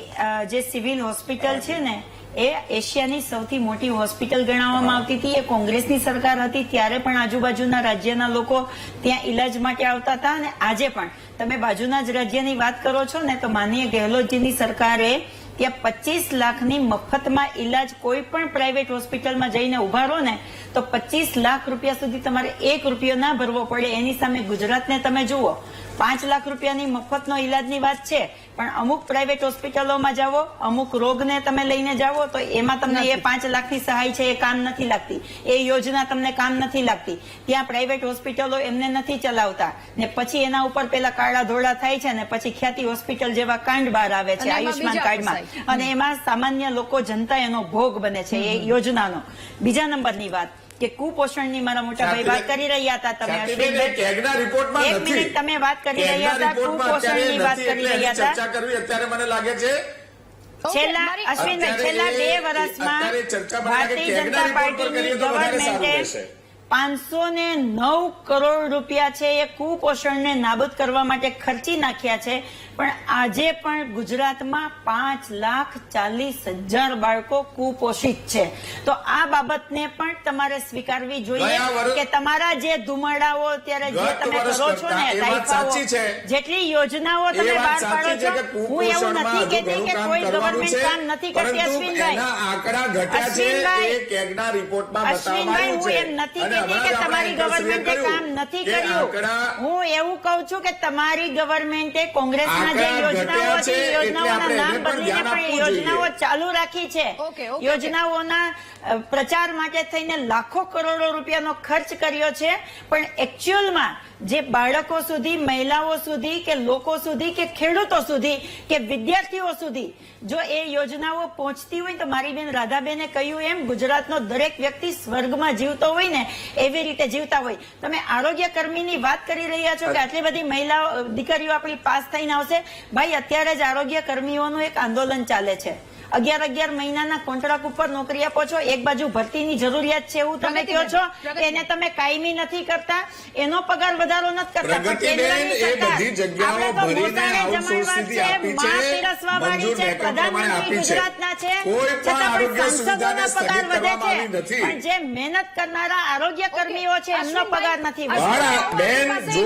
જે સિવિલ હોસ્પિટલ છે ને એ એશિયાની સૌથી મોટી હોસ્પિટલ ગણાવવામાં આવતી હતી. એ કોંગ્રેસની સરકાર હતી ત્યારે પણ આજુબાજુના રાજ્યના લોકો ત્યાં ઈલાજ માટે આવતા હતા અને આજે પણ તમે બાજુના જ રાજ્યની વાત કરો છો ને તો માનનીય ગેહલોતજીની સરકારે ત્યાં 25 લાખની મફતમાં ઈલાજ કોઈ પણ પ્રાઇવેટ હોસ્પિટલમાં જઈને ઉભા રહો ને તો 25 લાખ રૂપિયા સુધી તમારે 1 રૂપિયો ના ભરવો પડે. એની સામે ગુજરાતને તમે જુઓ, 5 લાખ રૂપિયાની મફતનો ઈલાજની વાત છે, પણ અમુક પ્રાઇવેટ હોસ્પિટલોમાં જાઓ, અમુક રોગને તમે લઈને જાઓ તો એમાં તમને એ 5 લાખની સહાય છે એ કામ નથી લાગતી, એ યોજના તમને કામ નથી લાગતી. ત્યાં પ્રાઇવેટ હોસ્પિટલો એમને નથી ચલાવતા ને પછી એના ઉપર પેલા કાળા ધોળા થાય છે ને પછી ખ્યાતિ હોસ્પિટલ જેવા કાંડ બહાર આવે છે આયુષ્માન કાર્ડમાં અને એમાં સામાન્ય લોકો, જનતા એનો ભોગ બને છે એ યોજનાનો. બીજા નંબરની વાત કે કુપોષણની મારા મોટા ભાઈ વાત કરી રહ્યા હતા, તમે એક મિનિટ તમે વાત કરી રહ્યા હતા, કુપોષણની વાત કરી રહ્યા હતા. ચર્ચા કરવી અત્યારે મને લાગે છે છેલ્લા મારી- અશ્વિનભાઈ છેલ્લા 2 વર્ષમાં અત્યારે ચર્ચા બનાવે કે ભારતીય કેગના જનતા રિપોર્ટ પર કરીએ પાર્ટીની તો વધારે સારું ગવર્મેન્ટે રહેશે. 509 કરોડ રૂપિયા છે એ કુપોષણને નાબૂદ કરવા માટે ખર્ચી નાખ્યા છે, પણ આજે પણ ગુજરાતમાં 5,40,000 બાળકો કુપોષિત છે. તો આ બાબતને પણ તમારે સ્વીકારવી જોઈએ ગયા વર્ષ- કે તમારા જે ધુમાડાઓ અત્યારે જે ગત તમે વર્ષ કરો છો ને કરતા એ વાત દાયકાઓ, સાચી છે. જેટલી યોજનાઓ એ તમે વાત બહાર સાચી પાડો છે છો, કે હું એવું કુપોષણમાં નથી હજુ કહેતી ઘણું કે કામ કોઈ કરવાનું ગવર્મેન્ટ છે, કામ નથી કરતી. પરંતુ અશ્વિનભાઈ, એના આંકડા ઘટ્યા છે અશ્વિનભાઈ, એ કેગના રિપોર્ટમાં અશ્વિનભાઈ, બતાવવામાં હું એમ નથી અને કહેતી કે હમણાં જ તમારી આપણા ગવર્મેન્ટે કહ્યું કામ નથી કે કર્યું. આંકડા- હું એવું કહું છું કે તમારી ગવર્મેન્ટે કોંગ્રેસના જે આંકડા યોજનાઓ ઘટ્યા છે, હતી, એટલે યોજનાઓના આપણે નામ એને પણ બદલીને ધ્યાન પણ આપવું યોજનાઓ જોઈએ. ચાલુ રાખી છે. ઓકે, ઓકે, યોજનાઓના પ્રચાર માટે થઈને લાખો કરોડો રૂપિયાનો ખર્ચ કર્યો છે, પણ એકચ્યુઅલમાં જે બાળકો સુધી, મહિલાઓ સુધી કે લોકો સુધી કે ખેડૂતો સુધી કે વિદ્યાર્થીઓ સુધી જો એ યોજનાઓ પહોંચતી હોય તો મારી બેન રાધાબેને કહ્યું એમ ગુજરાતનો દરેક વ્યક્તિ સ્વર્ગમાં જીવતો હોય ને એવી રીતે જીવતા હોય. તમે આરોગ્ય કર્મીની વાત કરી રહ્યા છો કે આટલી બધી મહિલાઓ, દીકરીઓ આપણી પાસ થઈને આવશે. ભાઈ, અત્યારે જ આરોગ્ય કર્મીઓનું એક આંદોલન ચાલે છે. 11 મહિનાના કોન્ટ્રાક્ટ ઉપર નોકરી આપો છો, એક બાજુ ભરતીની જરૂરિયાત છે એવું તમે કહો છો, એને તમે કાયમી નથી કરતા, એનો પગાર વધારો નથી કરતા. પણ પ્રગતિબેન, કેન્દ્રની એ સરકાર, બધી જગ્યાઓ આપણે તો ભરીને મોસાળે આઉટસોર્સ જમાડવા સુધી છે, આપી માં છે, પીરસવા વાળી મંજૂર છે, મેકઅપ પ્રમાણે પ્રધાનમંત્રી આપી છે. ગુજરાતના છે, કોઈ પણ છતાં આરોગ્ય પણ સુવિધાને સાંસદોના પગાર સ્થગિત વધે કરવામાં આવી છે, નથી. પણ જે મહેનત કરનારા આરોગ્ય કર્મીઓ છે એમનો પગાર નથી વધતો. પણ બેન, જો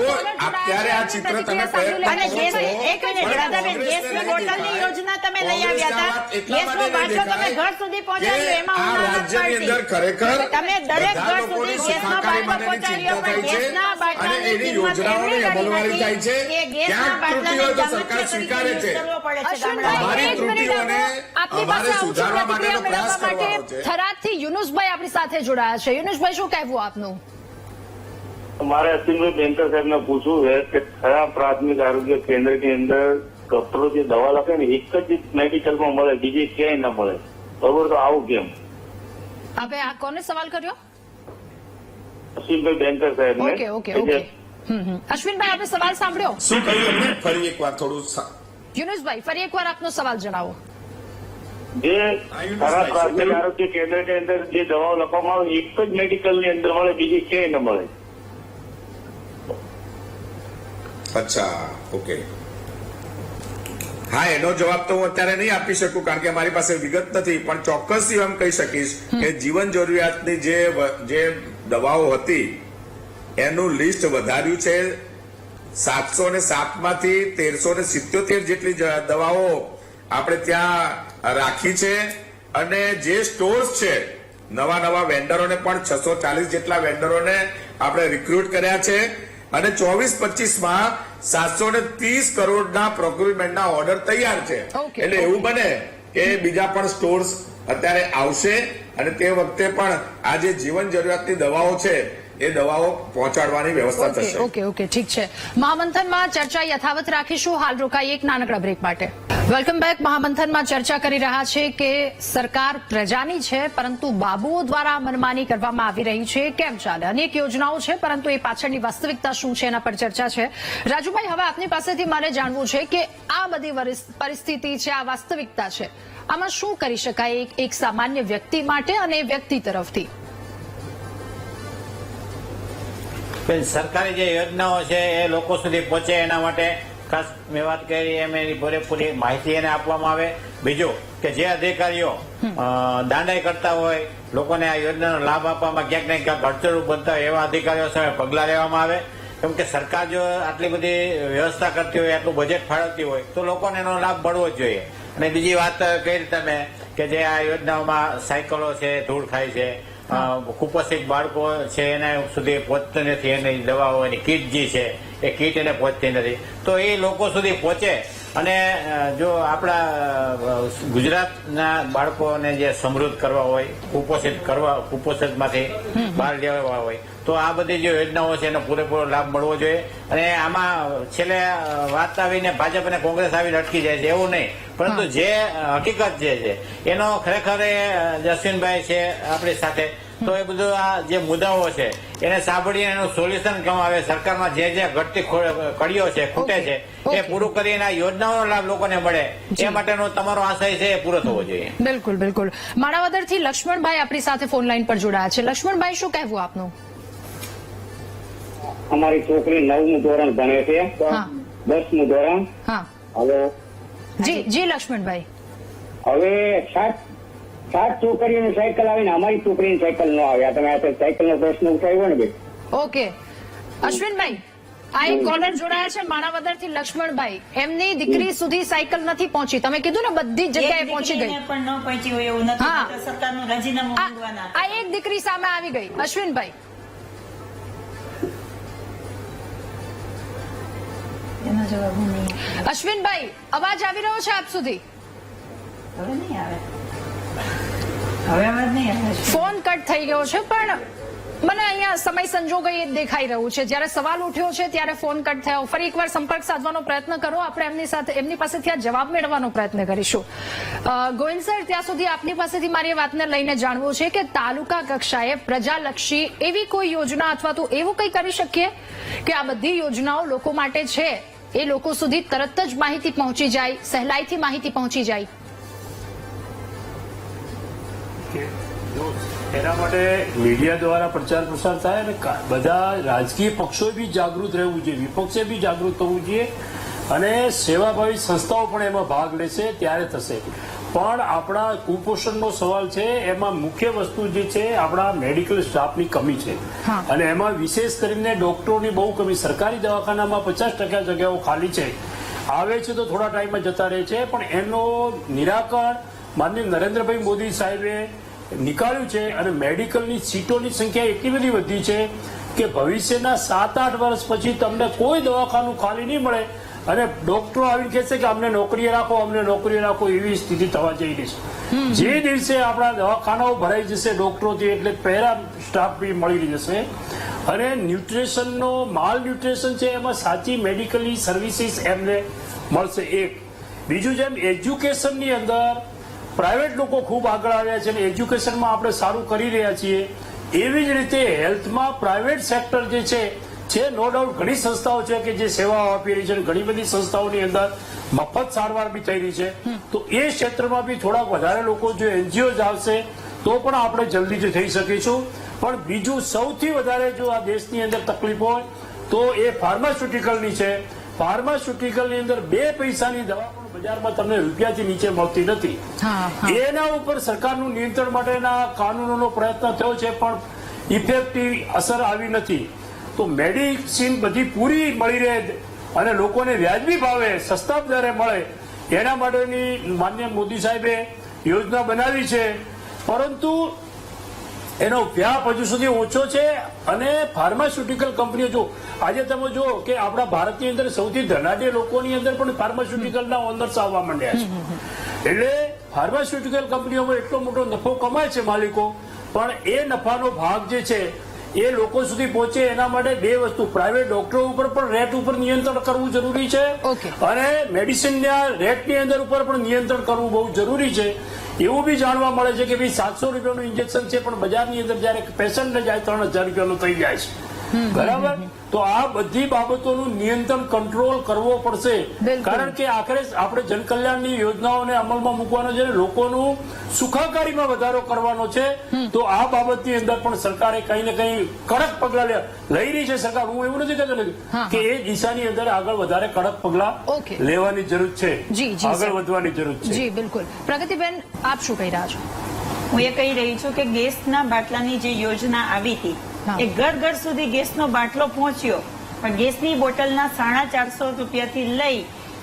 અત્યારે આ ચિત્ર તમે પ્રયત્ન અને કરો ગેસ, છો, એક મિનિટ પણ રાધાબેન, કોંગ્રેસને ગેસની નહીં બોટલની દેખાય. યોજના તમે લઈ આવ્યા કોંગ્રેસના હતા, વાત એટલા માટે ગેસનો બાટલો નહીં તમે દેખાય ઘર સુધી કે પહોંચાડ્યો, એમાં આ હું ના રાજ્યની પાડતી. અંદર ખરેખર તમે દરેક બધા ઘર લોકોની સુધી ગેસનો સુખાકારી બાટલો માટેની પહોંચાડ્યો, ચિંતા પણ થાય છે ગેસના અને બાટલાની એની કિંમત યોજનાઓની એવી કરી અમલવારી થાય છે. કે ગેસના ક્યાંક ત્રુટિ હોય તો બાટલાને સરકાર દામચિયા સ્વીકારે તરીકે છે. use કરવો પડે છે અશ્વિનભાઈ, અમારી એક મિનિટ ત્રુટિઓને આપની અમારે પાસે આવું છું સુધારવા માટેનો પ્રતિક્રિયા પ્રયાસ મેળવવા કરવાનો માટે છે. થરાદથી યુનુસભાઈ આપણી સાથે જોડાયા છે. યુનુસભાઈ, શું કહેવું આપનું? મારે અશ્વિનભાઈ બેન્કર સાહેબને પૂછવું છે કે કયા પ્રાથમિક આરોગ્ય કેન્દ્રની અંદર ડોક્ટરો જે દવા લખે ને એક જ મેડિકલમાં મળે, બીજી ક્યાંય ના મળે, બરોબર? તો આવું કેમ? હવે આ કોને સવાલ કર્યો? અશ્વિનભાઈ બેન્કર સાહેબને. Okay, okay, okay. અશ્વિનભાઈ, આપને સવાલ સાંભળ્યો? શું કહ્યું એમને? ફરી એકવાર થોડું યુનુસભાઈ, ફરી એકવાર આપનો સવાલ જણાવો. જે ખરા પ્રાથમિક આરોગ્ય કેન્દ્રની અંદર જે દવાઓ લખવામાં આવે એક જ મેડિકલની અંદર મળે, બીજી ક્યાંય ન મળે. અચ્છા, ઓકે. હા, એનો જવાબ તો હું અત્યારે નહીં આપી શકું કારણ કે મારી પાસે વિગત નથી, પણ ચોક્કસથી એમ કહી શકીશ કે જીવન જરૂરિયાતની જે દવાઓ હતી એનું લિસ્ટ વધાર્યું છે. 707 માંથી 1377 જેટલી દવાઓ આપણે ત્યાં રાખી છે અને જે સ્ટોર્સ છે, નવા વેન્ડરોને પણ 640 જેટલા વેન્ડરોને આપણે રિક્રુટ કર્યા છે અને 24-25માં 730 કરોડના પ્રોક્યુરમેન્ટના ઓર્ડર તૈયાર છે. Okay. એટલે એવું બને કે બીજા પણ સ્ટોર્સ અત્યારે આવશે અને તે વખતે પણ આ જે જીવન જરૂરિયાતની દવાઓ છે એ દવાઓ પહોંચાડવાની વ્યવસ્થા ઓકે, થશે. ઓકે, ઓકે, ઠીક છે. મહામંથનમાં ચર્ચા યથાવત રાખીશું. હાલ રોકાઈએ એક નાનકડા બ્રેક માટે. Welcome back. મહામંથનમાં ચર્ચા કરી રહ્યા છે કે સરકાર પ્રજાની છે પરંતુ બાબુઓ દ્વારા મનમાની કરવામાં આવી રહી છે. કેમ ચાલે? અનેક યોજનાઓ છે પરંતુ એ પાછળની વાસ્તવિકતા શું છે એના પર ચર્ચા છે. રાજુભાઈ, હવે આપની પાસેથી મારે જાણવું છે કે આ બધી પરિસ્થિતિ છે, આ વાસ્તવિકતા છે, આમાં શું કરી શકાય એક સામાન્ય વ્યક્તિ માટે અને વ્યક્તિ તરફથી? સરકારી જે યોજનાઓ છે એ લોકો સુધી પહોંચે એના માટે ખાસ મેં વાત કરી એમ એની પૂરેપૂરી માહિતી એને આપવામાં આવે. બીજું કે જે અધિકારીઓ દાંડાઈ કરતા હોય, લોકોને આ યોજનાનો લાભ આપવામાં ક્યાંક ને ક્યાંક અડચણરૂપ બનતા હોય એવા અધિકારીઓ સામે પગલાં લેવામાં આવે. કેમ કે સરકાર જો આટલી બધી વ્યવસ્થા કરતી હોય, આટલું બજેટ ફાળવતી હોય તો લોકોને એનો લાભ મળવો જ જોઈએ. અને બીજી વાત કરી તમે કે જે આ યોજનાઓમાં સાયકલો છે, ધૂળ ખાય છે, કુપોષિત બાળકો છે એને સુધી પહોંચતી નથી, એની દવાઓ, એની કીટ જે છે એ કીટ એને પહોંચતી નથી. તો એ લોકો સુધી પહોંચે અને જો આપણા ગુજરાતના બાળકોને જે સમૃદ્ધ કરવા હોય, કુપોષિતમાંથી બહાર લેવા હોય તો આ બધી જે યોજનાઓ છે એનો પૂરેપૂરો લાભ મળવો જોઈએ. અને આમાં છેલ્લે વાત આવીને ભાજપ અને કોંગ્રેસ આવીને અટકી જાય છે એવું નહીં, પરંતુ જે હકીકત જે છે એનો ખરેખર અશ્વિનભાઈ છે આપણી સાથે તો એ બધું આ જે મુદ્દાઓ છે એને સાંભળીને એનું સોલ્યુશન કેમ આવે, સરકારમાં જે ઘટતી કડીઓ છે, ખૂટે છે એ પૂરું કરીને આ યોજનાઓનો લાભ લોકોને મળે એ માટેનો તમારો આશય છે એ પૂરો થવો જોઈએ. બિલકુલ બિલકુલ. માણાવદરથી લક્ષ્મણભાઈ આપણી સાથે ફોન લાઈન પર જોડાયા છે. લક્ષ્મણભાઈ, શું કહેવું આપનું? અમારી છોકરી 9મું ધોરણ ભણે છે, 10મું ધોરણ. હા હવે જી લક્ષ્મણભાઈ. હવે સાત છોકરીઓની સાયકલ આવીને અમારી છોકરીની સાયકલ ન આવે. તમે આ સાયકલનો પ્રશ્ન ઉઠાવ્યો ને ભાઈ. ઓકે અશ્વિનભાઈ, આ એક કોલર જોડાયા છે માણાવદરથી લક્ષ્મણભાઈ. એમની દીકરી સુધી સાયકલ નથી પહોંચી. તમે કીધું ને બધી જગ્યાએ પહોંચી ગઈ. પણ ન પહોંચી હોય એવું નથી. હા. તો સરકારનું રાજીનામું માંગવાના. આ એક દીકરી સામે આવી ગઈ. અશ્વિનભાઈ, એનો જવાબ નહીં. અશ્વિનભાઈ, અવાજ આવી રહ્યો છે આપ સુધી? હવે નહીં આવે. હવે અવાજ નહીં આવે. ફોન કટ થઈ ગયો છે, પણ મને અહીંયા સમય સંજોગો એ દેખાઈ રહ્યું છે. જ્યારે સવાલ ઉઠ્યો છે ત્યારે ફોન કટ થયો. ફરી એકવાર સંપર્ક સાધવાનો પ્રયત્ન કરો. આપણે એમની પાસેથી આ જવાબ મેળવવાનો પ્રયત્ન કરીશું. ગોયલ સર, ત્યાં સુધી આપની પાસેથી મારી એ વાતને લઈને જાણવું છે કે તાલુકા કક્ષાએ પ્રજાલક્ષી એવી કોઈ યોજના અથવા તો એવું કંઈ કરી શકીએ કે આ બધી યોજનાઓ લોકો માટે છે એ લોકો સુધી તરત જ માહિતી પહોંચી જાય, સહેલાઈથી માહિતી પહોંચી જાય? એના માટે મીડિયા દ્વારા પ્રચાર પ્રસાર થાય અને બધા રાજકીય પક્ષોએ બી જાગૃત રહેવું જોઈએ, વિપક્ષે બી જાગૃત થવું જોઈએ અને સેવાભાવી સંસ્થાઓ પણ એમાં ભાગ લેશે ત્યારે થશે. પણ આપણા કુપોષણનો સવાલ છે, એમાં મુખ્ય વસ્તુ જે છે આપણા મેડિકલ સ્ટાફની કમી છે અને એમાં વિશેષ કરીને ડોક્ટરોની બહુ કમી. સરકારી દવાખાનામાં 50% જગ્યાઓ ખાલી છે, આવે છે તો થોડા ટાઈમમાં જતા રહે છે, પણ એનો નિરાકરણ માનનીય નરેન્દ્રભાઈ મોદી સાહેબે નીકાળ્યું છે અને મેડિકલની સીટોની સંખ્યા એટલી બધી વધી છે કે ભવિષ્યના 7-8 વર્ષ પછી તમને કોઈ દવાખાનું ખાલી નહીં મળે અને ડોક્ટરો આવીને કહેશે કે અમને નોકરીએ રાખો એવી સ્થિતિ થવા જઈ રહી છે. જે દિવસે આપણા દવાખાનાઓ ભરાઈ જશે ડોક્ટરોથી, એટલે પહેલા સ્ટાફ બી મળી જશે અને ન્યુટ્રિશનનો માલ ન્યુટ્રિશન છે એમાં સાચી મેડિકલની સર્વિસીસ એમને મળશે. એક બીજું, જેમ એજ્યુકેશનની અંદર પ્રાઇવેટ લોકો ખૂબ આગળ આવ્યા છે અને એજ્યુકેશનમાં આપણે સારું કરી રહ્યા છીએ, એવી જ રીતે હેલ્થમાં પ્રાઇવેટ સેક્ટર જે છે નો ડાઉટ ઘણી સંસ્થાઓ છે કે જે સેવાઓ આપી રહી છે અને ઘણી બધી સંસ્થાઓની અંદર મફત સારવાર બી થઈ રહી છે. તો એ ક્ષેત્રમાં બી થોડાક વધારે લોકો જો એનજીઓ જ આવશે તો પણ આપણે જલ્દીથી થઈ શકીશું. પણ બીજું સૌથી વધારે જો આ દેશની અંદર તકલીફ હોય તો એ ફાર્માસ્યુટિકલની છે. ફાર્માસ્યુટિકલની અંદર 2 પૈસાની દવા પણ બજારમાં તમને રૂપિયાથી નીચે મળતી નથી. એના ઉપર સરકારનું નિયંત્રણ માટેના કાનૂનોનો પ્રયત્ન થયો છે પણ ઇફેક્ટિવ અસર આવી નથી. તો મેડિસિન બધી પૂરી મળી રહે અને લોકોને વ્યાજબી ભાવે સસ્તા દરે મળે એના માટેની માનનીય મોદી સાહેબે યોજના બનાવી છે, પરંતુ એનો વ્યાપ હજુ સુધી ઓછો છે. અને ફાર્માસ્યુટિકલ કંપનીઓ, જો આજે તમે જો કે આપણા ભારતની અંદર સૌથી ધનાઢ્ય લોકોની અંદર પણ ફાર્માસ્યુટિકલના ઓનર્સ આવવા માંડ્યા છે. એટલે ફાર્માસ્યુટિકલ કંપનીઓમાં એટલો મોટો નફો કમાય છે માલિકો, પણ એ નફાનો ભાગ જે છે એ લોકો સુધી પહોંચે એના માટે 2 વસ્તુ, પ્રાઇવેટ ડોક્ટરો ઉપર પણ રેટ ઉપર નિયંત્રણ કરવું જરૂરી છે અને મેડિસિનના રેટની અંદર ઉપર પણ નિયંત્રણ કરવું બહુ જરૂરી છે. એવું બી જાણવા મળે છે કે ભાઈ 700 રૂપિયાનું ઇન્જેક્શન છે પણ બજારની અંદર જયારે પેશન્ટને જાય 3000 રૂપિયાનું થઈ જાય છે. બરાબર? તો આ બધી બાબતોનું નિયંત્રણ કંટ્રોલ કરવો પડશે, કારણ કે આખરે આપણે જનકલ્યાણની યોજનાઓને અમલમાં મૂકવાનો છે, લોકોનું સુખાકારીમાં વધારો કરવાનો છે. તો આ બાબતની અંદર પણ સરકારે કંઈ ને કંઈ કડક પગલાં લઈ રહી છે સરકાર. હું એવું નથી કહેતો કે એ દિશાની અંદર આગળ વધારે કડક પગલાં લેવાની જરૂર છે, આગળ વધવાની જરૂર છે. જી બિલકુલ. પ્રગતિબેન, આપ શું કહી રહ્યા છો? હું એ કહી રહી છું કે ગેસના બાટલાની જે યોજના આવી હતી એ ઘર સુધી ગેસનો બાટલો પહોંચ્યો, પણ ગેસની બોટલના 450 રૂપિયાથી લઈ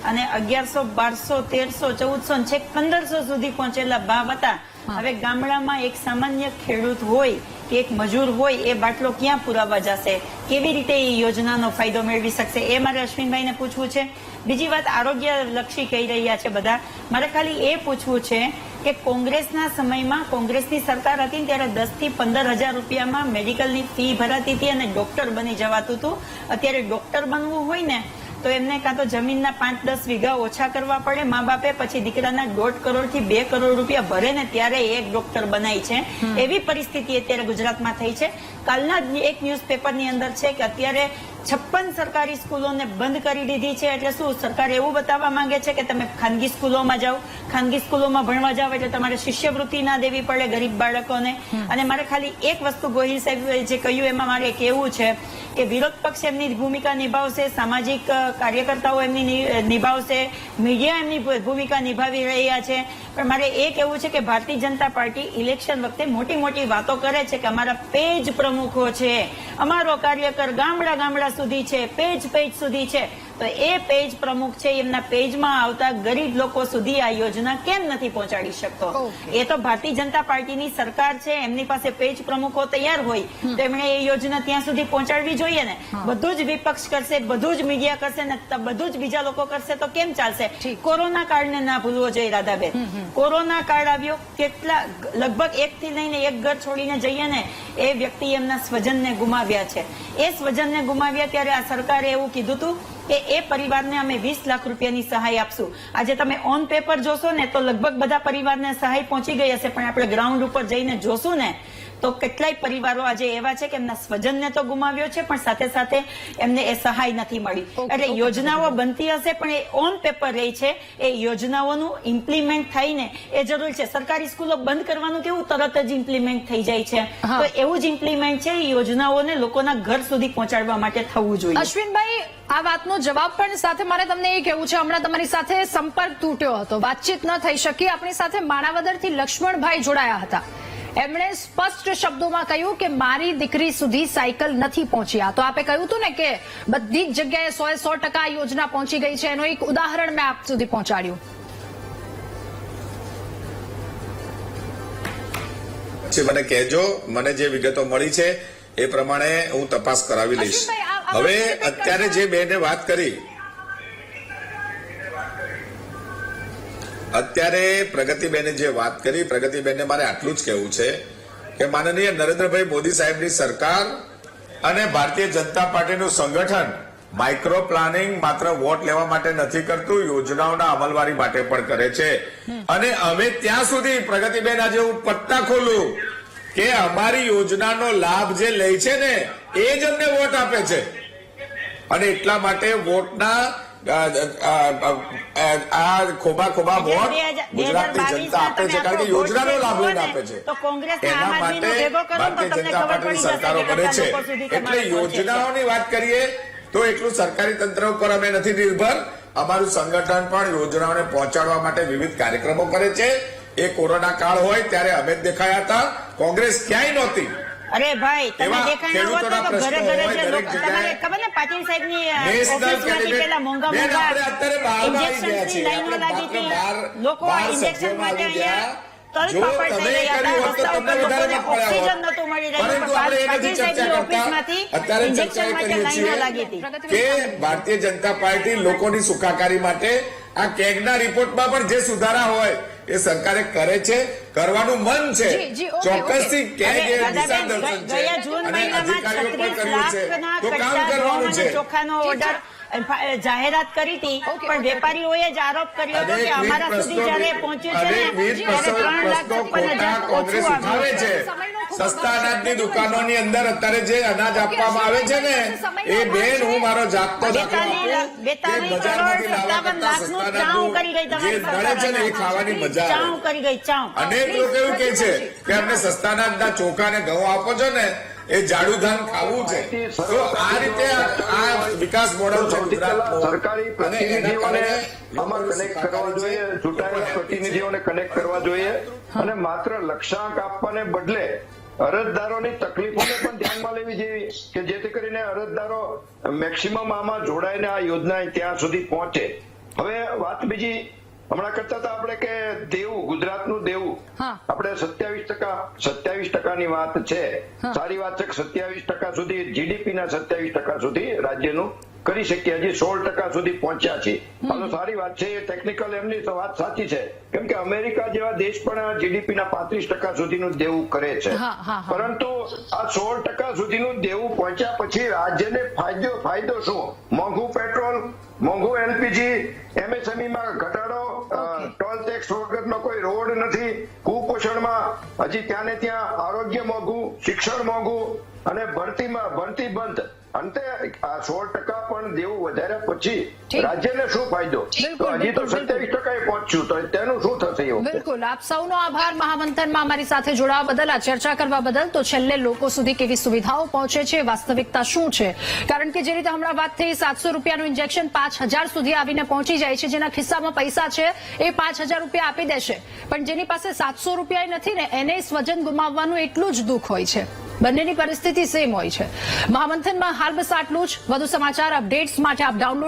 અને 1100, 1200, 1300, 1400 છેક 1500 સુધી પહોંચેલા ભાવ હતા. હવે ગામડામાં એક સામાન્ય ખેડૂત હોય કે એક મજૂર હોય એ બાટલો ક્યાં પુરાવા જશે? કેવી રીતે એ યોજનાનો ફાયદો મેળવી શકશે? એ મારે અશ્વિનભાઈને પૂછવું છે. બીજી વાત, આરોગ્ય લક્ષી કહી રહ્યા છે બધા. મારે ખાલી એ પૂછવું છે કે કોંગ્રેસના સમયમાં કોંગ્રેસની સરકાર હતી ને ત્યારે 10 થી 15 હજાર રૂપિયામાં મેડિકલની ફી ભરાતી હતી અને ડોક્ટર બની જવાતું હતું. અત્યારે ડોક્ટર બનવું હોય ને તો એમને કાં તો જમીનના 5-10 વીઘા ઓછા કરવા પડે મા બાપે, પછી દીકરાના 1.5 કરોડ થી 2 કરોડ રૂપિયા ભરે ને ત્યારે એક ડોક્ટર બનાય છે. એવી પરિસ્થિતિ અત્યારે ગુજરાતમાં થઈ છે. કાલના જ એક ન્યૂઝપેપરની અંદર છે કે અત્યારે 56 સરકારી સ્કૂલોને બંધ કરી દીધી છે. એટલે શું, સરકાર એવું બતાવવા માંગે છે કે તમે ખાનગી સ્કૂલોમાં જાઓ, ખાનગી સ્કૂલોમાં ભણવા જાઓ એટલે તમારે શિષ્યવૃત્તિ ના દેવી પડે ગરીબ બાળકોને. અને મારે ખાલી એક વસ્તુ ગોહિલ સાહેબે જે કહ્યું એમાં મારે કહેવું છે કે વિરોધ પક્ષ એમની ભૂમિકા નિભાવશે, સામાજિક કાર્યકર્તાઓ એમની નિભાવશે, મીડિયા એમની ભૂમિકા નિભાવી રહ્યા છે, પણ મારે એ કહેવું છે કે ભારતીય જનતા પાર્ટી ઇલેક્શન વખતે મોટી મોટી વાતો કરે છે કે અમારા પેજ પ્રમુખો છે, અમારો કાર્યકર ગામડા ગામડા સુધી છે, પેજ સુધી છે. તો એ પેજ પ્રમુખ છે, એમના પેજમાં આવતા ગરીબ લોકો સુધી આ યોજના કેમ નથી પહોંચાડી શકતો? એ તો ભારતીય જનતા પાર્ટીની સરકાર છે, એમની પાસે પેજ પ્રમુખો તૈયાર હોય તો એમણે એ યોજના ત્યાં સુધી પહોંચાડવી જોઈએ ને. બધું જ વિપક્ષ કરશે, બધું જ મીડિયા કરશે ને બધું જ બીજા લોકો કરશે તો કેમ ચાલશે? કોરોના કાળને ના ભૂલવો જોઈએ રાધાબેન. કોરોના કાળ આવ્યો, કેટલા લગભગ 1 થી લઈને 1 ઘર છોડીને જઈએ ને એ વ્યક્તિ એમના સ્વજનને ગુમાવ્યા છે. એ સ્વજનને ગુમાવ્યા ત્યારે આ સરકારે એવું કીધું હતું કે એ પરિવારને અમે 20 લાખ રૂપિયાની સહાય આપશું. આજે તમે ઓન પેપર જોશો ને તો લગભગ બધા પરિવારને સહાય પહોંચી ગઈ હશે, પણ આપણે ગ્રાઉન્ડ ઉપર જઈને જોશું ને તો કેટલાય પરિવારો આજે એવા છે કે એમના સ્વજનને તો ગુમાવ્યો છે પણ સાથે સાથે એમને એ સહાય નથી મળી. એટલે યોજનાઓ બનતી હશે પણ એ ઓન પેપર રહી છે. એ યોજનાઓનું ઇમ્પ્લિમેન્ટ થઈને એ જરૂર છે. સરકારી સ્કૂલો બંધ કરવાનું કેવું તરત જ ઇમ્પ્લિમેન્ટ થઈ જાય છે, તો એવું જ ઇમ્પ્લિમેન્ટ છે. એ યોજનાઓને લોકોના ઘર સુધી પહોંચાડવા માટે થવું જોઈએ. અશ્વિનભાઈ, આ વાતનો જવાબ પણ સાથે મારે તમને એ કહેવું છે, હમણાં તમારી સાથે સંપર્ક તૂટ્યો હતો, વાતચીત ન થઈ શકી. આપણી સાથે માણાવદરથી લક્ષ્મણભાઈ જોડાયા હતા. એમણે સ્પષ્ટ શબ્દોમાં કહ્યું કે મારી દીકરી સુધી સાયકલ નથી પહોંચ્યા. તો આપે કહ્યું હતું ને કે બધી જ જગ્યાએ 100% યોજના પહોંચી ગઈ છે, એનું એક ઉદાહરણ મેં આપ સુધી પહોંચાડ્યું. મને કહેજો, મને જે વિગતો મળી છે એ પ્રમાણે હું તપાસ કરાવી લઈશ. હવે અત્યારે જે બેને વાત કરી, અત્યારે પ્રગતિબેને જે વાત કરી, પ્રગતિબેનને મારે આટલું જ કહેવું છે કે માનનીય નરેન્દ્રભાઈ મોદી સાહેબની સરકાર અને ભારતીય જનતા પાર્ટીનું સંગઠન માઇક્રો પ્લાનિંગ માત્ર વોટ લેવા માટે નથી કરતું, યોજનાઓના અમલવારી માટે પણ કરે છે. અને અમે ત્યાં સુધી, પ્રગતિબેન, આજે હું પત્તા ખોલું કે અમારી યોજનાનો લાભ જે લે છે ને એ જ અમને વોટ આપે છે. અને એટલા માટે વોટના આ ખોબા વોટ ગુજરાતની જનતા આપે છે, કારણ કે યોજનાનો લાભ લઈને આપે છે. એના માટે ભારતીય જનતા પાર્ટીની સરકારો બને છે. એટલે યોજનાઓની વાત કરીએ તો એટલું સરકારી તંત્ર ઉપર અમે નથી નિર્ભર. અમારું સંગઠન પણ યોજનાઓને પહોંચાડવા માટે વિવિધ કાર્યક્રમો કરે છે. એ કોરોના કાળ હોય ત્યારે અમે જ દેખાયા હતા, કોંગ્રેસ ક્યાંય નહોતી. અરે ભાઈ, તમે દેખાણા હોત તો ઘરે ઘરે તમારે ખબર ને પાટીલ સાહેબની ઓફિસમાંથી પેલા મોંઘા ઇન્જેક્શનની લાઈનો લાગી હતી, લોકો ઇન્જેક્શન માટે અહીંયા તલપાપડ થઈ રહ્યા હતા, રસ્તા ઉપર લોકોને ઓક્સિજન નહોતું મળી રહ્યું, પણ પાટીલ સાહેબની ઓફિસમાંથી ઇન્જેક્શન માટે લાઈનો લાગી હતી. કે ભારતીય જનતા પાર્ટી લોકોની સુખાકારી માટે આ કેગના રિપોર્ટમાં પણ જે સુધારા હોય એ સરકારે કરે છે, કરવાનું મન છે. ચોક્કસથી કેગ એ દિશા દર્શન છે અને અધિકારીઓ પણ કર્યું છે, તો કામ કરવાનું છે. ચોખાનો ઓર્ડર જાહેરાત કરી હતી, પણ વેપારીઓએ જ આરોપ કર્યો હતો કે અમારા સુધી જયારે પહોંચ્યું છે ને ત્યારે 3,56,000 કોંગ્રેસ ઉઠાવે છે. સસ્તા અનાજની દુકાનોની અંદર અત્યારે જે અનાજ આપવામાં આવે છે ને એ બેન, હું મારો જાગતો દાખલો આપું કે બજારમાંથી લાવવા કરતા સસ્તા અનાજનું જે મળે છે ને એ ખાવાની મજા આવે. અનેક લોકો એવું કે છે કે અમને સસ્તા અનાજના ચોખા ને ઘઉં આપો છો ને એ જાડુ ધાન ખાવું છે. તો આ રીતે આ વિકાસ મોડલ છે ગુજરાતનું. સરકારી પ્રતિનિધિઓને આમાં કનેક્ટ કરવા જોઈએ, ચૂંટાયેલા પ્રતિનિધિઓને કનેક્ટ કરવા જોઈએ અને માત્ર લક્ષ્યાંક આપવાને બદલે અરજદારોની તકલીફોને પણ ધ્યાનમાં લેવી જોઈએ કે જેથી કરીને અરજદારો મેક્સિમમ આમાં જોડાઈને આ યોજના ત્યાં સુધી પહોંચે. હવે વાત બીજી, હમણાં કરતા હતા આપણે કે દેવું, ગુજરાતનું દેવું આપણે 27% વાત છે. સારી વાત છે કે 27% સુધી, જીડીપી ના 27% સુધી રાજ્યનું કરી શકીએ. હજી 16% સુધી પહોંચ્યા છે. હાલો, સારી વાત છે. ટેકનિકલ એમની તો વાત સાચી છે, કેમ કે અમેરિકા જેવા દેશ પણ જીડીપી ના 35% સુધીનું દેવું કરે છે. પરંતુ આ 16% સુધીનું દેવું પહોંચ્યા પછી રાજ્યને ફાયદો શું? મોંઘું પેટ્રોલ, મોંઘું એલપીજી, એમએસએમઈ માં ઘટાડો, ટોલ ટેક્સ વગરનો કોઈ રોડ નથી, કુપોષણમાં હજી ત્યાં ને ત્યાં આરોગ્ય મોંઘું, શિક્ષણ મોંઘું અને ભરતી બંધ. અંતે આ 16% પણ દેવું વધાર્યા પછી રાજ્યને શું ફાયદો? તો હજી તો 27% પહોંચ્યું, તો તેનું શું થશે? બિલકુલ. આપ સૌનો આભાર મહામંથનમાં અમારી સાથે જોડાવા બદલ, આ ચર્ચા કરવા બદલ. તો છેલ્લે લોકો સુધી કેવી સુવિધાઓ પહોંચે છે, વાસ્તવિકતા શું છે? કારણ કે જે રીતે હમણાં વાત થઈ, 700 રૂપિયાનું ઇન્જેક્શન 5000 સુધી આવીને પહોંચી જાય છે. જેના ખિસ્સામાં પૈસા છે એ 5000 રૂપિયા આપી દેશે, પણ જેની પાસે 700 રૂપિયા નથી ને, એને સ્વજન ગુમાવવાનું એટલું જ દુઃખ હોય છે. બંનેની પરિસ્થિતિ સેમ હોય છે. મહામંથનમાં હાલ બસ આટલું જ. વધુ સમાચાર અપડેટ્સ માટે આપ ડાઉનલોડ